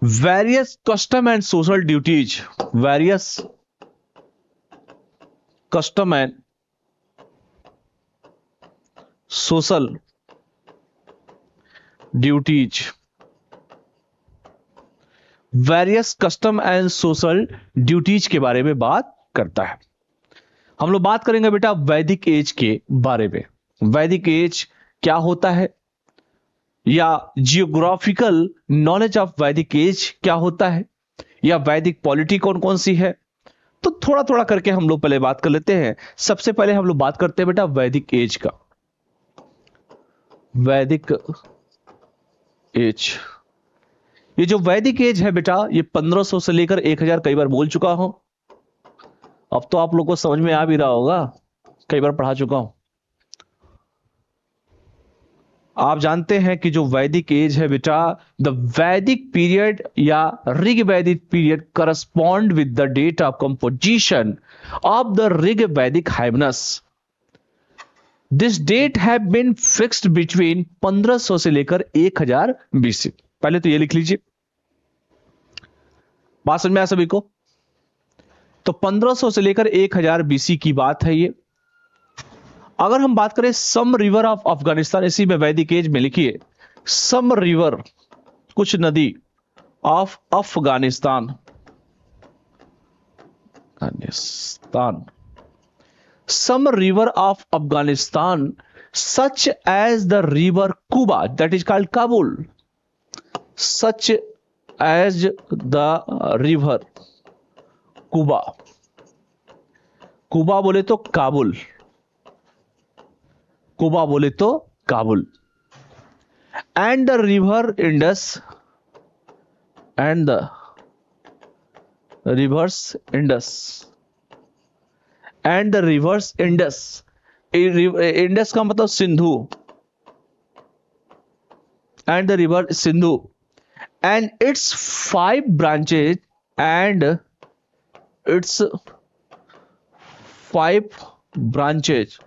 Various custom and social duties, various custom and social duties, various custom and social duties के बारे में बात करता है। हम लोग बात करेंगे बेटा वैदिक एज के बारे में। वैदिक एज क्या होता है, या जियोग्राफिकल नॉलेज ऑफ वैदिक एज क्या होता है, या वैदिक पॉलिटी कौन कौन सी है, तो थोड़ा थोड़ा करके हम लोग पहले बात कर लेते हैं। सबसे पहले हम लोग बात करते हैं बेटा वैदिक एज का। वैदिक एज, ये जो वैदिक एज है बेटा, ये 1500 से लेकर 1000, कई बार बोल चुका हूं, अब तो आप लोग को समझ में आ भी रहा होगा, कई बार पढ़ा चुका हूं। आप जानते हैं कि जो वैदिक एज है बेटा, द वैदिक पीरियड या Rig Vedic period correspond with the date of composition of the Rig Vedic hymns. This date have been fixed between 1500 से लेकर 1000 बीसी। पहले तो ये लिख लीजिए, बात समझ में आया सभी को? तो 1500 से लेकर 1000 बीसी की बात है ये। अगर हम बात करें सम रिवर ऑफ अफगानिस्तान, इसी में वैदिक एज में लिखिए सम रिवर, कुछ नदी of Afghanistan, Afghanistan, some river of Afghanistan such as the river Kuba, that is called Kabul, such as the river Kuba, Kuba बोले तो काबुल, कुबा बोले तो Kabul, and the river Indus, and the rivers Indus, and the rivers Indus, Indus का मतलब Sindhu, and the river Sindhu and its 5 branches, and its 5 branches,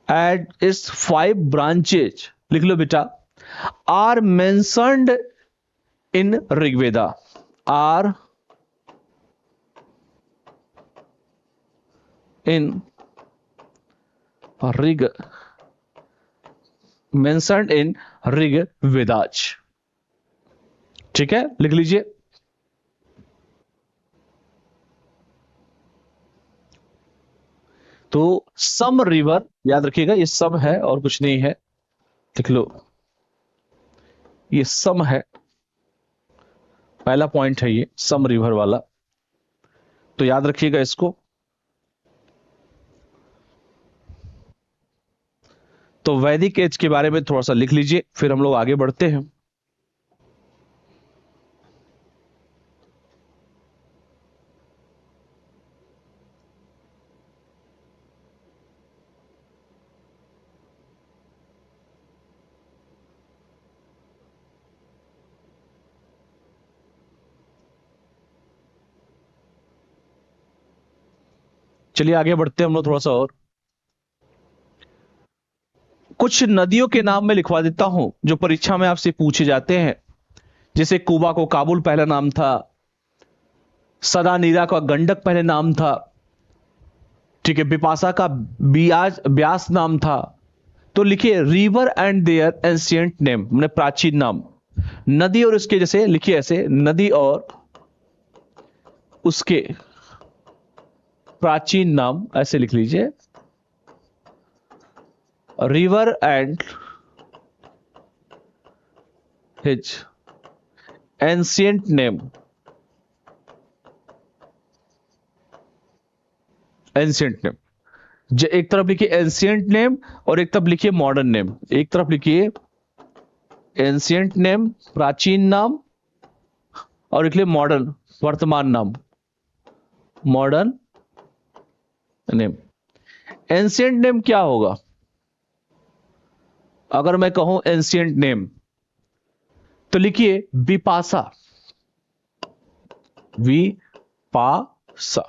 and its 5 branches, लिख लो बेटा, are mentioned in Rigveda, are in Rig, mentioned in Rig Vedas. ठीक है, लिख लीजिए। तो सम रिवर, याद रखिएगा ये सम है और कुछ नहीं है, लिख लो, ये सम है, पहला पॉइंट है ये सम रिवर वाला, तो याद रखिएगा इसको। तो वैदिक एज के बारे में थोड़ा सा लिख लीजिए, फिर हम लोग आगे बढ़ते हैं। चलिए आगे बढ़ते हैं हम लोग थोड़ा सा और। कुछ नदियों के नाम मैं लिखवा देता हूं जो परीक्षा में आपसे पूछे जाते हैं। जैसे कुबा को काबुल पहला नाम था, सदा नीरा का गंडक पहले नाम था, ठीक है, बिपाशा का बियाज ब्यास नाम था। तो लिखिए river and their ancient name, मैंने प्राचीन नाम। नदी और उसके, जैसे लिखिए ऐसे, नदी और उसके प्राचीन नाम, ऐसे लिख लीजिए, river and his ancient name. Ancient name, एक तरफ लिखिए एंशियंट नेम और एक तरफ लिखिए मॉडर्न नेम। एक तरफ लिखिए एंशियंट नेम प्राचीन नाम, और लिख लिए मॉडर्न वर्तमान नाम, मॉडर्न नेम। एंशियंट नेम क्या होगा? अगर मैं कहूं एंशियंट नेम तो लिखिए विपाशा, विपाशा,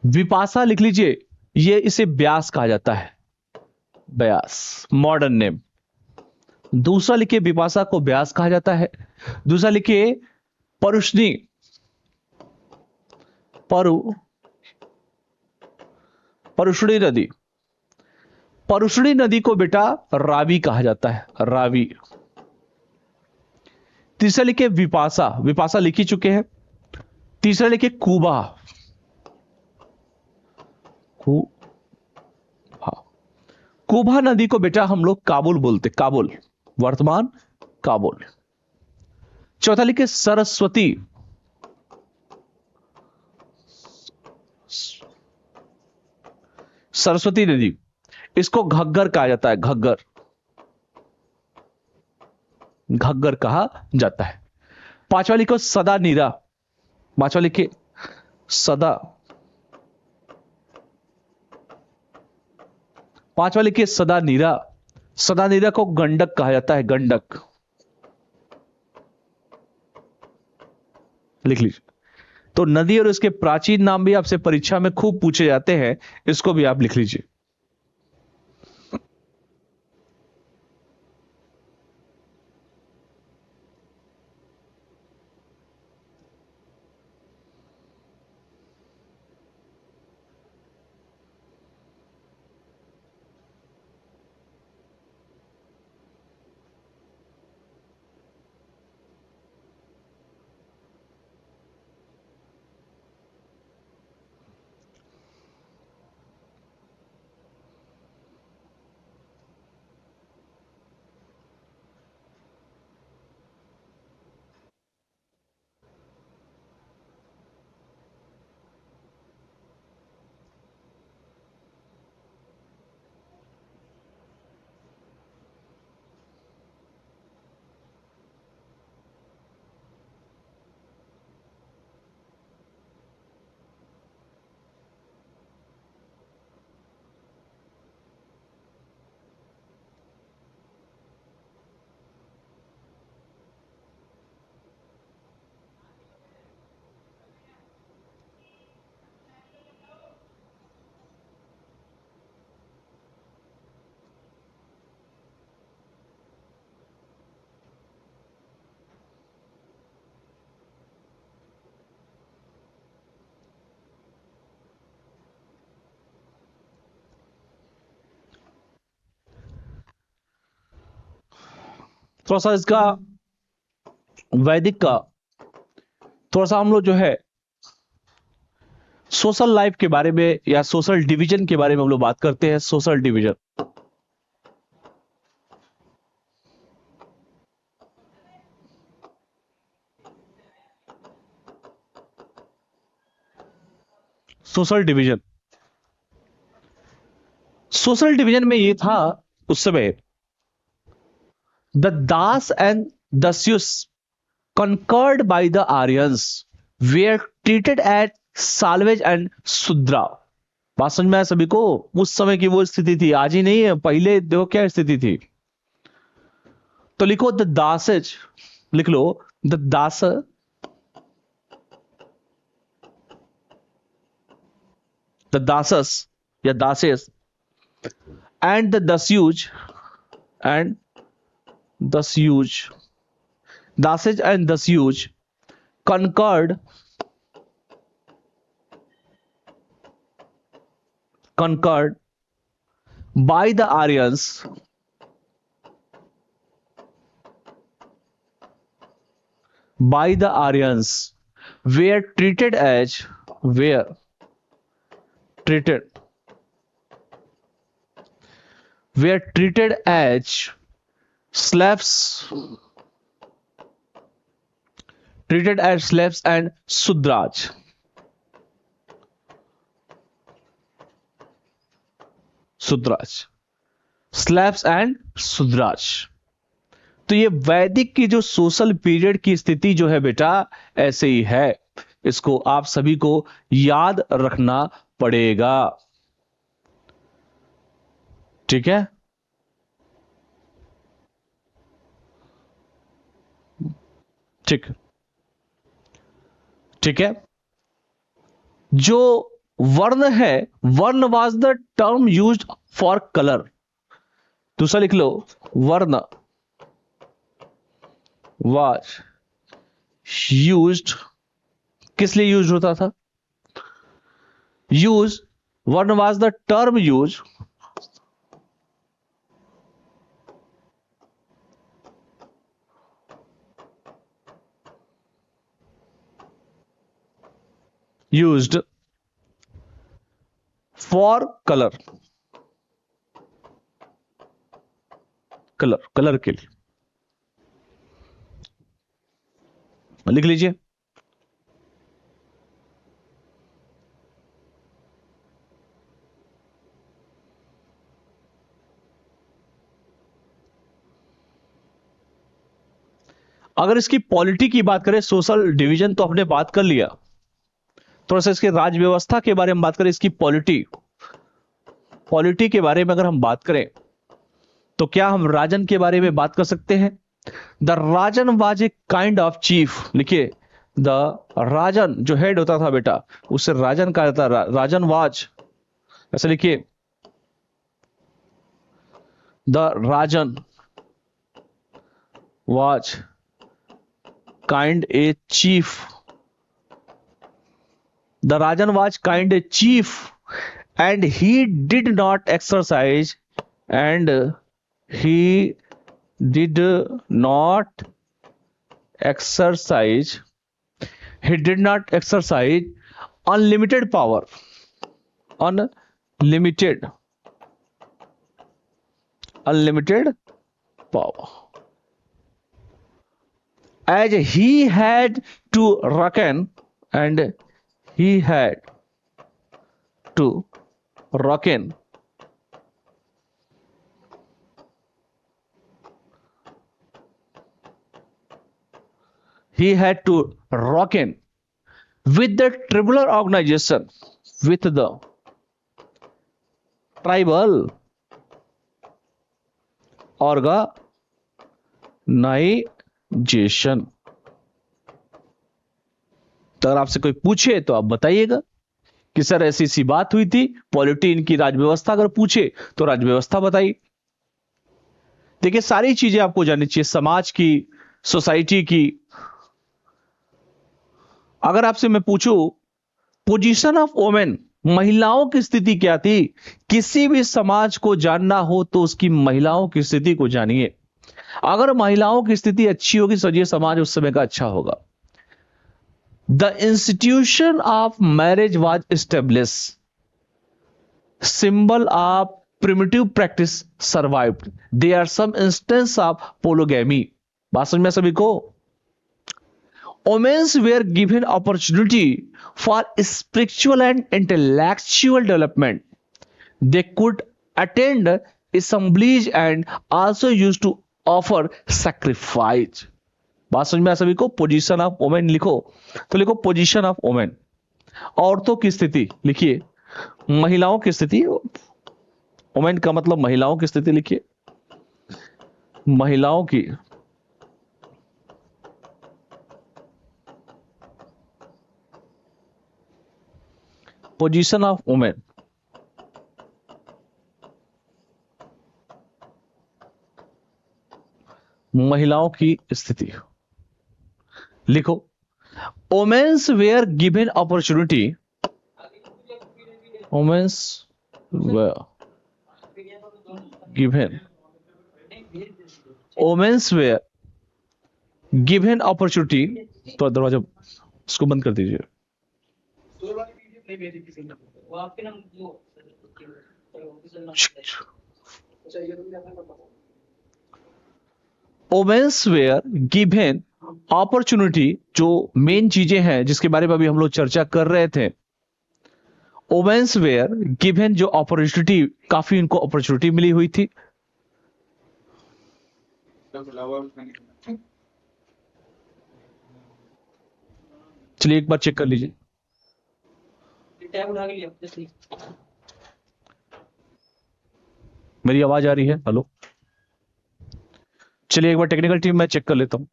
विपाशा लिख लीजिए। ये इसे ब्यास कहा जाता है, ब्यास मॉडर्न नेम। दूसरा लिखिए विपाशा को ब्यास कहा जाता है। दूसरा लिखिए परुष्णी, परुष्णी नदी, परुष्णी नदी को बेटा रावी कहा जाता है, रावी। तीसरा लिखिए विपाशा, विपाशा लिख ही चुके हैं। तीसरा लिखिए कुबा, कुबा नदी को बेटा हम लोग काबुल बोलते, काबुल वर्तमान काबुल। चौथा लिखिए सरस्वती, सरस्वती नदी, इसको घग्गर कहा जाता है, घग्गर, घग्गर कहा जाता है। पांचवा लिखो सदा नीरा, पांचवा लिखिए सदा, पांचवा लिखिए सदा नीरा, सदा नीरा को गंडक कहा जाता है, गंडक, लिख लीजिए। तो नदी और इसके प्राचीन नाम भी आपसे परीक्षा में खूब पूछे जाते हैं, इसको भी आप लिख लीजिए। थोड़ा सा इसका वैदिक का, थोड़ा सा हम लोग जो है सोशल लाइफ के बारे में या सोशल डिवीजन के बारे में हम लोग बात करते हैं। Social division, social division, social division में ये था उस समय, the dasa and dasyus conquered by the Aryans were treated as salvage and Shudra. बात समझ में आया सभी को? उस समय की वो स्थिति थी, आज ही नहीं है, पहले देखो क्या स्थिति थी। तो लिखो द दासेज, लिख लो द दास, द दासस या dasas and the dasyus and dasyus dasas and dasyus conquered conquered by the Aryans were treated as were treated were treated as slaves and Sudras slaves and Sudras. तो ये वैदिक की जो सोशल पीरियड की स्थिति जो है बेटा ऐसे ही है, इसको आप सभी को याद रखना पड़ेगा। ठीक है, ठीक ठीक है। जो वर्ण है, वर्ण was the term used for colour. दूसरा लिख लो, वर्ण वाज यूज्ड, किस लिए यूज होता था? यूज, वर्ण was the term use used for color, colour के लिए। लिख लीजिए, अगर इसकी पॉलिटी की बात करें, सोशल डिवीजन तो हमने बात कर लिया, थोड़ा सा इसके राज व्यवस्था के बारे में बात करें। इसकी पॉलिटी के बारे में अगर हम बात करें तो क्या हम राजन के बारे में बात कर सकते हैं? The Rajan was a kind of chief. लिखिए, द राजन जो हेड होता था बेटा, उसे राजन कहा जाता। राजन वाज, ऐसे लिखिए, the Rajan was kind a chief. The Rajan was kind a chief, and he did not exercise unlimited power, unlimited power, as he had to reckon and he had to reckon with the tribal organization, with the tribal organization। तो अगर आपसे कोई पूछे तो आप बताइएगा कि sir ऐसी सी बात हुई थी, पॉलिटी इनकी राजव्यवस्था अगर पूछे तो राजव्यवस्था बताइए। देखिए, सारी चीजें आपको जाननी चाहिए, समाज की, सोसाइटी की। अगर आपसे मैं पूछूं पोजीशन ऑफ वोमेन, महिलाओं की स्थिति क्या थी, किसी भी समाज को जानना हो तो उसकी महिलाओं की स्थिति को जानिए। अगर महिलाओं की स्थिति अच्छी होगी, सोचिए समाज उस समय का अच्छा होगा। The institution of marriage was established. Symbol of primitive practice survived. There are some instances of polygamy. बात समझ में सभी को? Women were given opportunity for spiritual and intellectual development. They could attend assemblies and also used to offer sacrifice. बात समझ में सभी को? पोजीशन ऑफ वोमेन लिखो, तो लिखो पोजीशन ऑफ वोमेन। औरतों की स्थिति लिखिए, महिलाओं की स्थिति, वोमेन का मतलब महिलाओं की स्थिति लिखिए, महिलाओं की पोजीशन ऑफ वुमेन, महिलाओं की स्थिति। लिखो, womens were given opportunity, womens were given, womens were given opportunity. तो दरवाजा इसको बंद कर दीजिए। वुमेन्स वेयर गिवन अपॉर्चुनिटी, जो मेन चीजें हैं जिसके बारे में अभी हम लोग चर्चा कर रहे थे। वुमेन्स वेयर गिवन जो अपॉर्चुनिटी, काफी इनको अपॉर्चुनिटी मिली हुई थी। चलिए एक बार चेक कर लीजिए। मेरी आवाज आ रही है? हेलो, चलिए एक बार टेक्निकल टीम मैं चेक कर लेता हूं।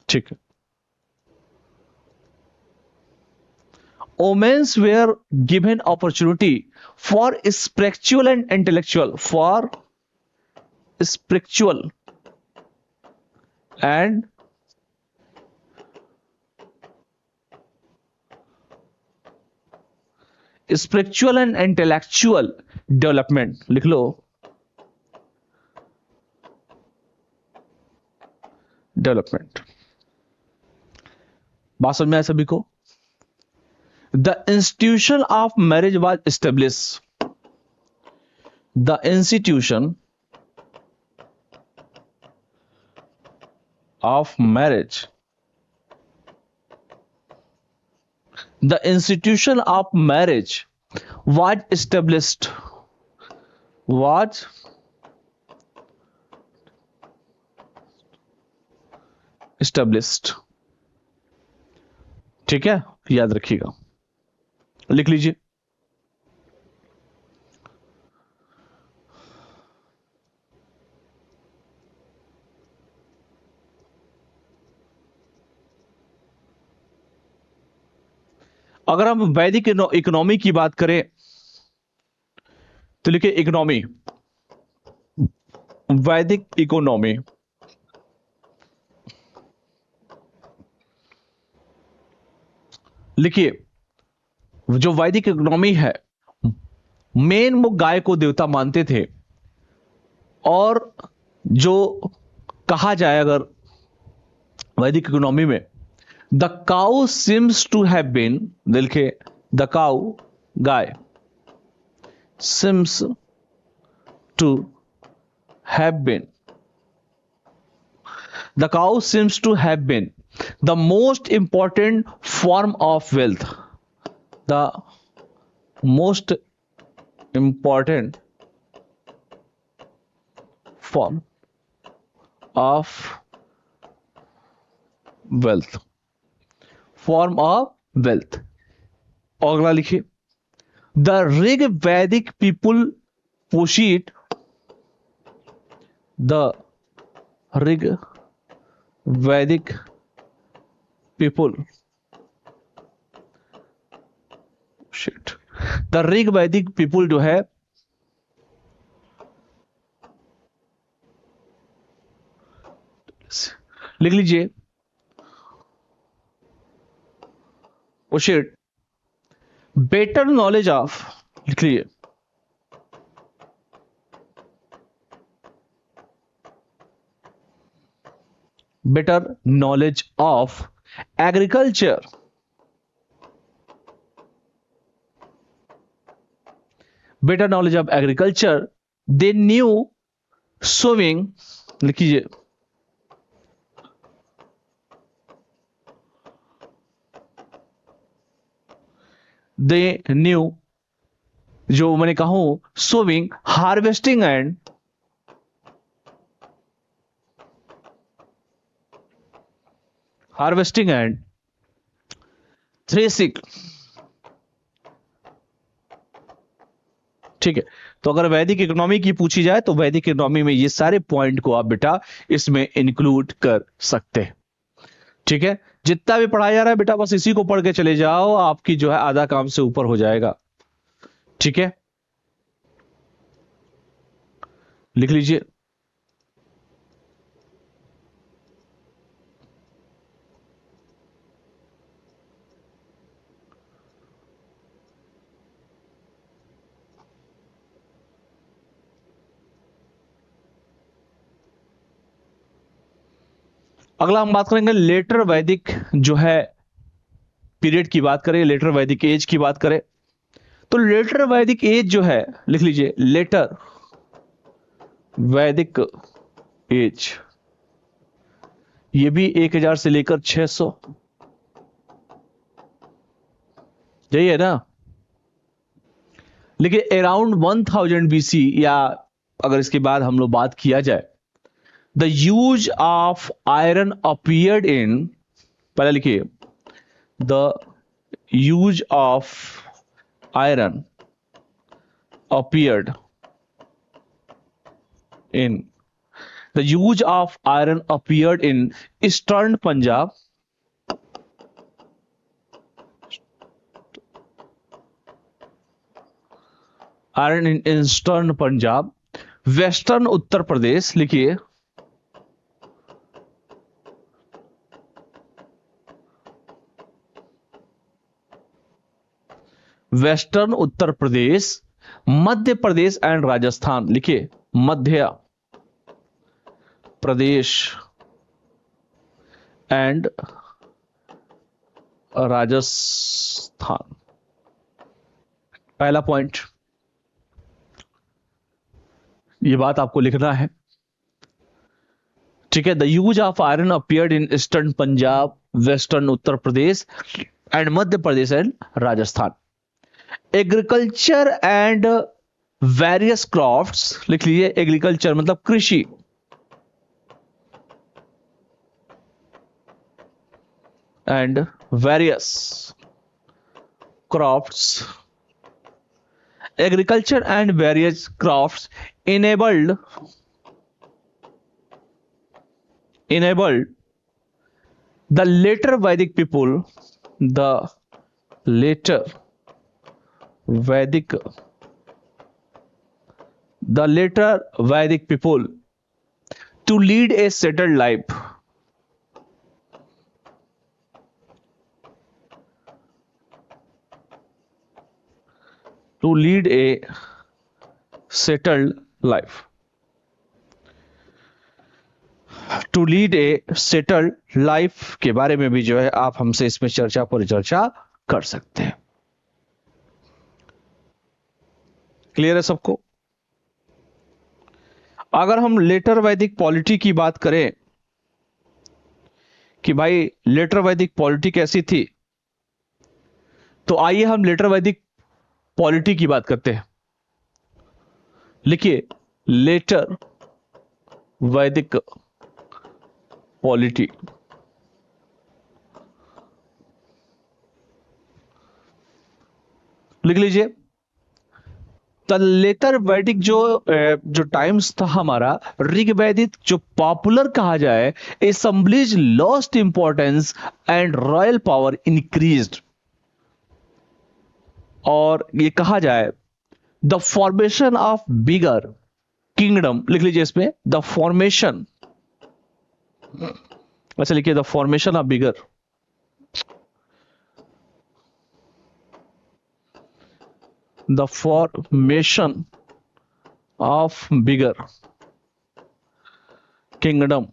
ठीक है। Womens were given opportunity for spiritual and intellectual, for spiritual and spiritual and intellectual development. लिख लो, डेवलपमेंट। बात समझ में आया सभी को? The institution of marriage was establish, the institution of marriage, the institution of marriage was established, was established। ठीक है, याद रखिएगा, लिख लीजिए। अगर हम वैदिक इकोनॉमी की बात करें तो लिखिए इकोनॉमी, वैदिक इकोनॉमी। लिखिए, जो वैदिक इकोनॉमी है, मेन वो गाय को देवता मानते थे, और जो कहा जाए अगर वैदिक इकोनॉमी में, the cow seems to have been, देखिए द काउ, गाय, seems to have been, the cow seems to have been the most important form of wealth, the most important form of wealth, form of wealth. और अगला लिखिए, the Rig वैदिक people पोशीट, the Rig वैदिक people, shit, the Rig वैदिक people जो है लिख लीजिए, पोशीट बेटर नॉलेज ऑफ, लिख लीजिए, better knowledge of agriculture, better knowledge of agriculture, they knew sowing, लिखिए, दे न्यू, जो मैंने कहा सोविंग, हार्वेस्टिंग एंड थ्रेसिंग। ठीक है, तो अगर वैदिक इकोनॉमी की पूछी जाए तो वैदिक इकोनॉमी में ये सारे पॉइंट को आप बेटा इसमें इंक्लूड कर सकते हैं। ठीक है, जितना भी पढ़ाया जा रहा है बेटा बस इसी को पढ़ के चले जाओ, आपकी जो है आधा काम से ऊपर हो जाएगा। ठीक है, लिख लीजिए। अगला हम बात करेंगे लेटर वैदिक जो है पीरियड की बात करें, लेटर वैदिक एज की बात करें। तो लेटर वैदिक एज जो है, लिख लीजिए लेटर वैदिक एज, ये भी 1000 से लेकर 600, यही है ना। लेकिन अराउंड 1000 बीसी, या अगर इसके बाद हम लोग बात किया जाए, the use of iron appeared in, पहले लिखिए, the use of iron appeared in the use of iron appeared in eastern Punjab, iron in eastern Punjab, western Uttar Pradesh, लिखिए वेस्टर्न उत्तर प्रदेश, मध्य प्रदेश एंड राजस्थान, लिखिए मध्य प्रदेश एंड राजस्थान। पहला पॉइंट, ये बात आपको लिखना है। ठीक है, the use of iron appeared in eastern Punjab, western Uttar Pradesh and Madhya Pradesh and Rajasthan. Agriculture and various crops, लिख लीजिए एग्रीकल्चर मतलब कृषि, and various crops, agriculture and various crops enabled the later Vedic people, the later Vedic people to lead a settled life, to lead a settled life, to lead a settled life के बारे में भी जो है आप हमसे इसमें चर्चा परिचर्चा कर सकते हैं। क्लियर है सबको? अगर हम लेटर वैदिक पॉलिटी की बात करें कि भाई लेटर वैदिक पॉलिटी कैसी थी, तो आइए हम लेटर वैदिक पॉलिटी की बात करते हैं। लिखिए लेटर वैदिक पॉलिटी, लिख लीजिए। द लेटर वैदिक जो टाइम्स था हमारा, ऋग वैदिक जो पॉपुलर कहा जाए, assemblies lost importance and royal power increased, और ये कहा जाए the formation of bigger kingdom, लिख लीजिए इसमें द फॉर्मेशन, अच्छा लिखिए the formation of bigger, the formation of bigger kingdom,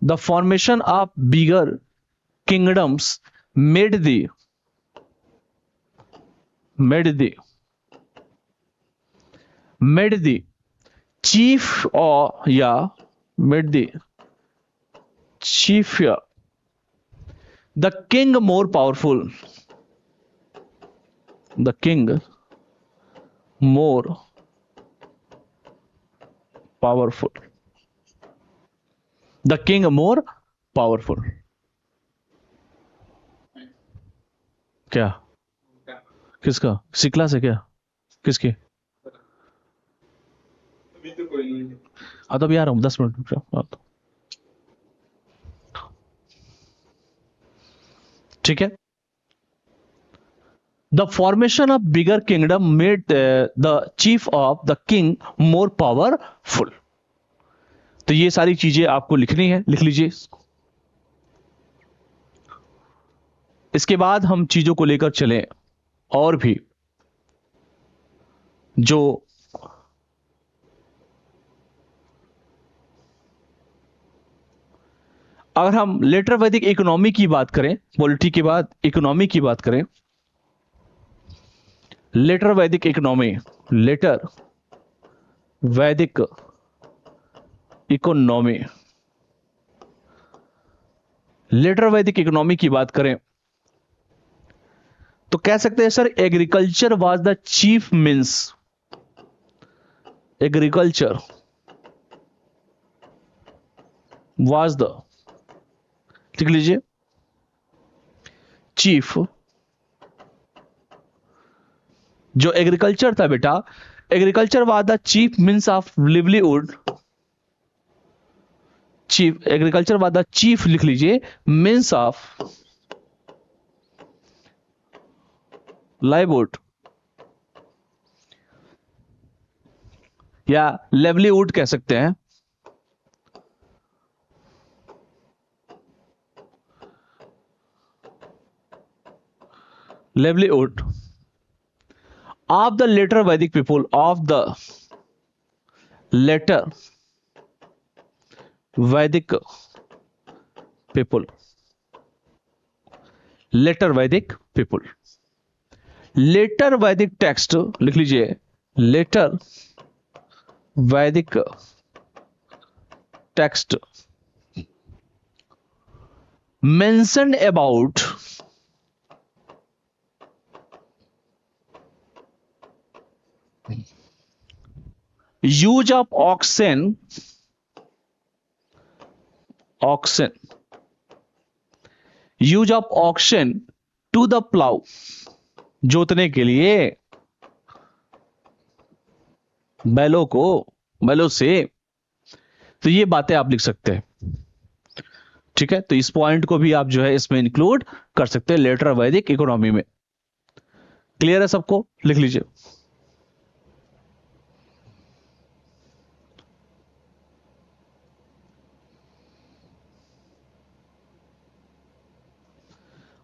the formation of bigger kingdoms made the chief, or yeah, made the chief, yeah, the king more powerful, the king more powerful, the king more powerful। क्या? किसका? सिकला से क्या? किसकी? हाँ तो अभी आ रहा हूँ, 10 मिनट रुक जाओ। ठीक है। The formation of bigger kingdom made the chief of the king more powerful. तो ये सारी चीजें आपको लिखनी है, लिख लीजिए। इसके बाद हम चीजों को लेकर चलें और भी, जो अगर हम लेटर वैदिक इकोनॉमी की बात करें, पॉलिटी के बाद इकोनॉमी की बात करें, लेटर वैदिक इकोनॉमी, लेटर वैदिक इकोनॉमी, लेटर वैदिक इकोनॉमी की बात करें तो कह सकते हैं sir, agriculture was the chief means, agriculture was the, लिख लीजिए, चीफ, जो एग्रीकल्चर था बेटा, agriculture was the chief means of livelihood, chief, agriculture was the chief, लिख लीजिए, मीन्स ऑफ लाइवलीहुड या लिवलीहुड कह सकते हैं। livelihood of the later Vedic people, of the later Vedic people, later Vedic people, later Vedic text, लिख लीजिए, later Vedic text mentioned about use of oxen, use of oxen to the plow, जोतने के लिए बैलों से। तो ये बातें आप लिख सकते हैं, ठीक है। तो इस पॉइंट को भी आप जो है इसमें इंक्लूड कर सकते हैं लेटर वैदिक इकोनॉमी में। क्लियर है सबको? लिख लीजिए।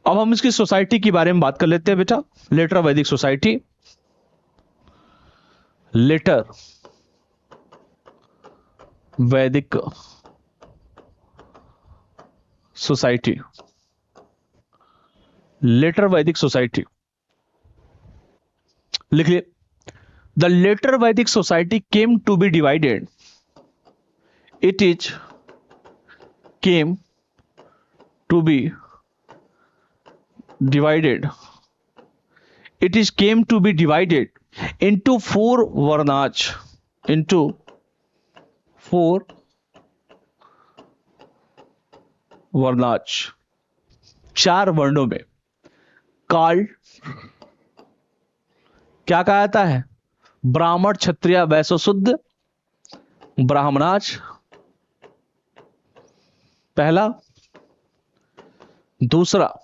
अब हम इसकी सोसाइटी के बारे में बात कर लेते हैं बेटा। Later Vedic society, later Vedic society, later Vedic society, लिखिए। The later Vedic society came to be divided, it is came to be divided, it is came to be divided into four varnaj, into four varnaj, चार वर्णों में। काल क्या कहा जाता है? ब्राह्मण, क्षत्रिय, वैश्य, शूद्र, ब्राह्मणाज पहला। दूसरा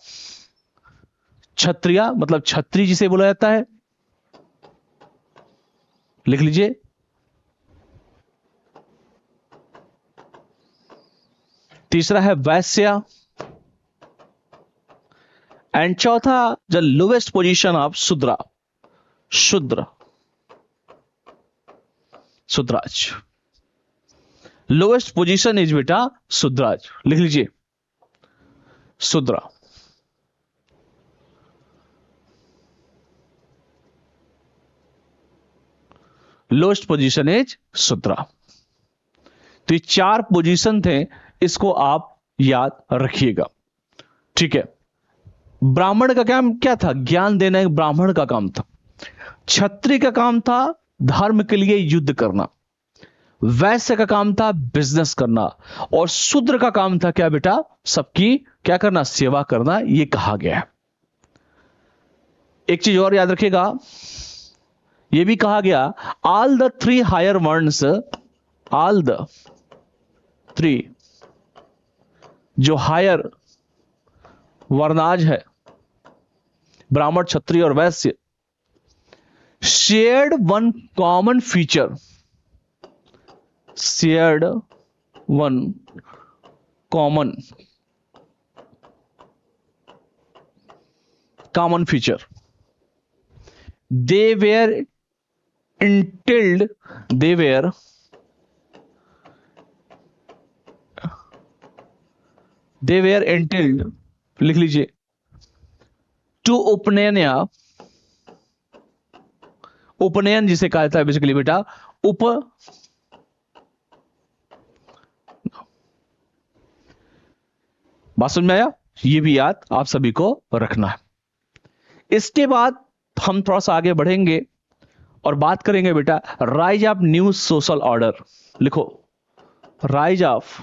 क्षत्रिय, मतलब क्षत्रिय जिसे बोला जाता है, लिख लीजिए। तीसरा है वैश्य, एंड चौथा द लोवेस्ट पोजीशन ऑफ शूद्र, शूद्र, शूद्राज। लोवेस्ट पोजीशन इज बेटा शूद्राज, लिख लीजिए, शूद्र। लोएस्ट पोजीशन इज शूद्र। तो ये चार पोजीशन थे, इसको आप याद रखिएगा, ठीक है। ब्राह्मण का काम क्या था? ज्ञान देना एक ब्राह्मण का काम था। क्षत्रिय का काम था धर्म के लिए युद्ध करना। वैश्य का काम था बिजनेस करना। और शूद्र का काम था क्या बेटा? सबकी क्या करना? सेवा करना। यह कहा गया है। एक चीज और याद रखिएगा, यह भी कहा गया, all the three higher varnas, all the three जो हायर वर्णाज है, ब्राह्मण, क्षत्रिय और Vaishya. Shared one common feature, shared one common feature. They were entitled, they were entitled, लिख लीजिए, टू उपनयन, उपनयन जिसे कहा जाता है बेसिकली बेटा बात समझ में आया? ये भी याद आप सभी को रखना है। इसके बाद हम थोड़ा सा आगे बढ़ेंगे और बात करेंगे बेटा rise of new social order. लिखो, rise of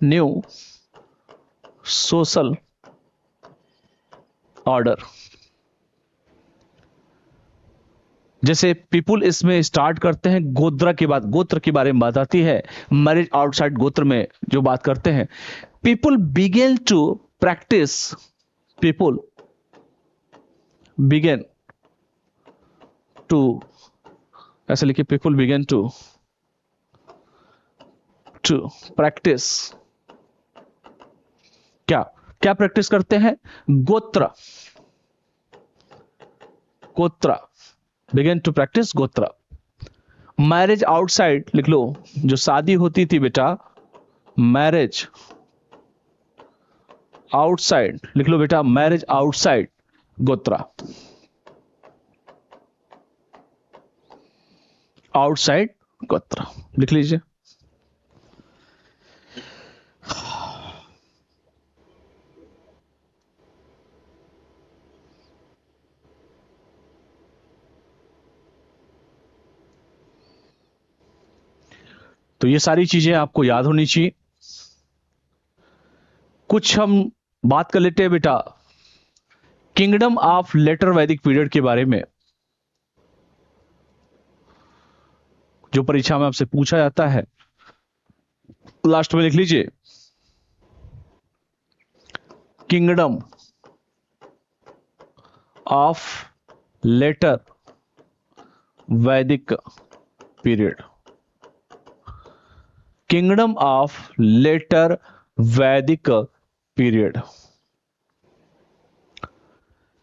new social order. जैसे पीपुल इसमें स्टार्ट करते हैं गोत्र की बात, गोत्र के बारे में बात आती है। मैरिज आउटसाइड गोत्र में जो बात करते हैं, people begin to practise, people begin to, ऐसे लिखिए, पीपुल बिगेन टू प्रैक्टिस, क्या क्या प्रैक्टिस करते हैं? गोत्र, गोत्र, बिगेन टू प्रैक्टिस गोत्र। मैरिज आउटसाइड लिख लो, जो शादी होती थी बेटा, मैरिज आउटसाइड, लिख लो बेटा, मैरिज आउटसाइड गोत्रा, आउटसाइड गोत्र, लिख लीजिए। तो ये सारी चीजें आपको याद होनी चाहिए। कुछ हम बात कर लेते हैं बेटा किंगडम ऑफ लेटर वैदिक पीरियड के बारे में, जो परीक्षा में आपसे पूछा जाता है। लास्ट में लिख लीजिए, किंगडम ऑफ लेटर वैदिक पीरियड, किंगडम ऑफ लेटर वैदिक पीरियड।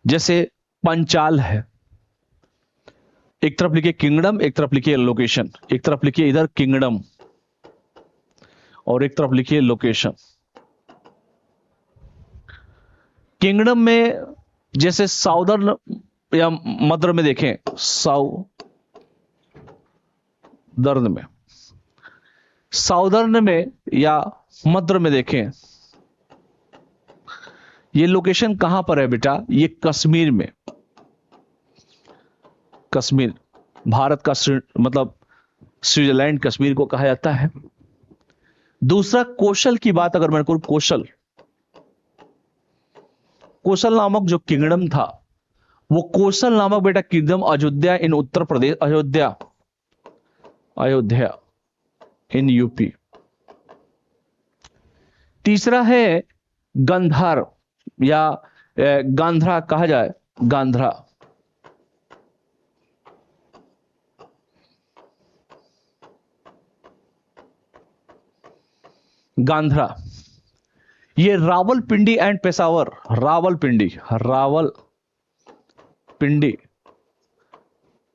जैसे पंचाल है, एक तरफ लिखिए किंगडम, एक तरफ लिखिए लोकेशन, एक तरफ लिखिए इधर किंगडम और एक तरफ लिखिए लोकेशन। किंगडम में जैसे साउदर्न या मध्य में देखें, साउदर्न में या मध्य में देखें, ये लोकेशन कहां पर है बेटा? ये कश्मीर में, कश्मीर, भारत का मतलब स्विट्जरलैंड कश्मीर को कहा जाता है। दूसरा कौशल की बात अगर मैं करूं, कौशल नामक जो किंगडम था, वो कौशल नामक बेटा kingdom Ayodhya in Uttar Pradesh, Ayodhya in UP. तीसरा है गंधार या गांधार कहा जाए, गांधार, गांधार, ये Rawalpindi and Peshawar, Rawalpindi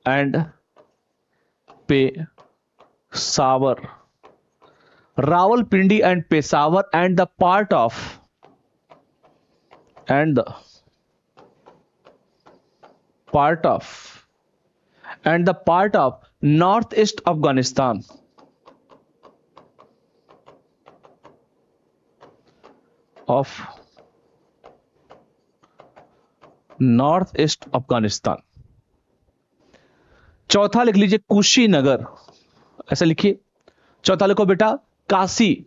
and Peshawar, Rawalpindi and Peshawar and the part of north east Afghanistan, of north east Afghanistan. चौथा लिख लीजिए कुशीनगर, ऐसा लिखिए। चौथा लिखो बेटा काशी,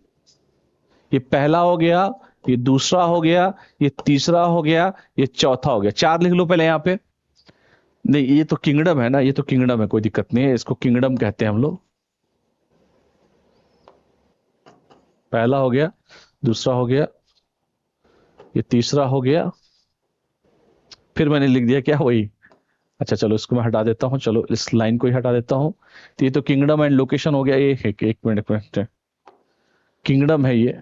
ये पहला हो गया, ये दूसरा हो गया, ये तीसरा हो गया, ये चौथा हो गया। चार लिख लो पहले यहां पे। नहीं, ये तो किंगडम है ना, ये तो किंगडम है, कोई दिक्कत नहीं है, इसको किंगडम कहते हैं हम लोग। पहला हो गया, दूसरा हो गया, ये तीसरा हो गया, फिर मैंने लिख दिया क्या, वही। अच्छा चलो इसको मैं हटा देता हूं, चलो इस लाइन को ही हटा देता हूं। तो ये तो किंगडम एंड लोकेशन हो गया। ये एक मिनट, किंगडम है ये,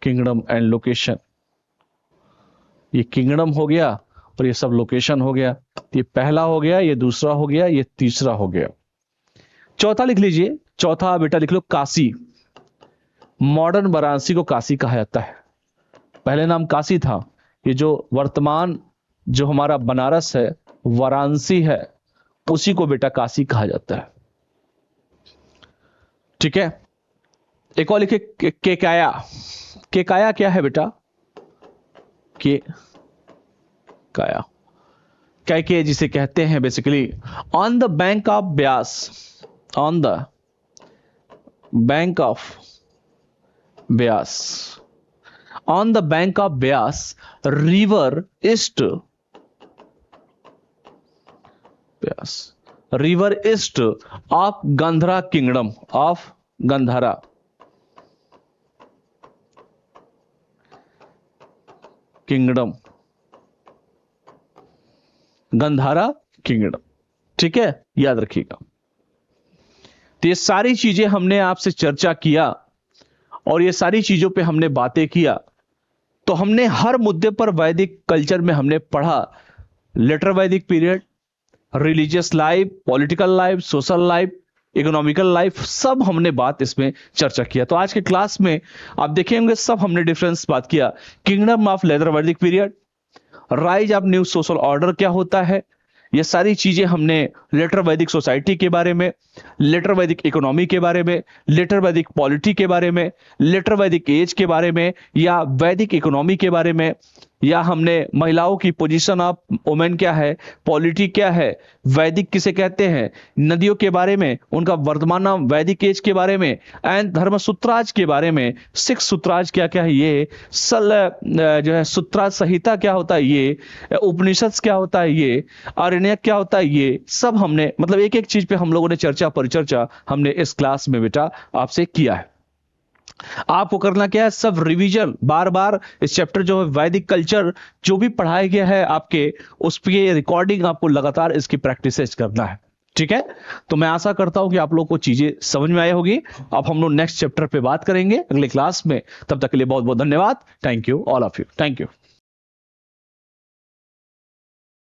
किंगडम एंड लोकेशन, ये किंगडम हो गया और ये सब लोकेशन हो गया। ये पहला हो गया, ये दूसरा हो गया, ये तीसरा हो गया। चौथा लिख लीजिए, चौथा बेटा लिख लो काशी। मॉडर्न वाराणसी को काशी कहा जाता है। पहले नाम काशी था, ये जो वर्तमान जो हमारा बनारस है, वाराणसी है, उसी को बेटा काशी कहा जाता है। ठीक है, एक और लिखे केकाया। केकाया क्या है बेटा, के काया, कैके जिसे कहते हैं basically, on the bank of Beas, on the bank of Beas, on the bank of Beas river east, Beas river east of Gandhara kingdom, of Gandhara kingdom, Gandhara kingdom. ठीक है, याद रखिएगा। तो ये सारी चीजें हमने आपसे चर्चा किया और ये सारी चीजों पे हमने बातें किया। तो हमने हर मुद्दे पर वैदिक कल्चर में हमने पढ़ा, लेटर वैदिक period, religious life, political life, social life, economical life, सब हमने बात इसमें चर्चा किया। तो आज के क्लास में आप देखेंगे सब हमने डिफरेंस बात किया। किंगडम ऑफ लेटर वैदिक period, rise of new social order क्या होता है, ये सारी चीजें हमने लेटर वैदिक सोसाइटी के बारे में, लेटर वैदिक इकोनॉमी के बारे में, लेटर वैदिक पॉलिटी के बारे में, लेटर वैदिक एज के बारे में, या वैदिक इकोनॉमी के बारे में, या हमने महिलाओं की पोजीशन ऑफ वुमेन क्या है, पॉलिटी क्या है, वैदिक किसे कहते हैं, नदियों के बारे में, उनका वर्तमान नाम, वैदिक एज के बारे में, एंड धर्म सूत्राज के बारे में, सिक्स सूत्राज क्या क्या है ये, जो है सूत्राज संहिता क्या होता है ये, उपनिषद क्या होता है ये, आरण्यक क्या होता है ये, सब हमने मतलब एक एक चीज पे हम लोगों ने चर्चा परिचर्चा हमने इस क्लास में बेटा आपसे किया है। आपको करना क्या है, सब रिवीजन बार बार इस चैप्टर जो है वैदिक कल्चर जो भी पढ़ाया गया है आपके, उस पे रिकॉर्डिंग आपको लगातार इसकी प्रैक्टिस करना है। ठीक है, तो मैं आशा करता हूं कि आप लोगों को चीजें समझ में आई होगी। अब हम लोग नेक्स्ट चैप्टर पे बात करेंगे अगले क्लास में। तब तक के लिए बहुत बहुत धन्यवाद। Thank you all of you, thank you.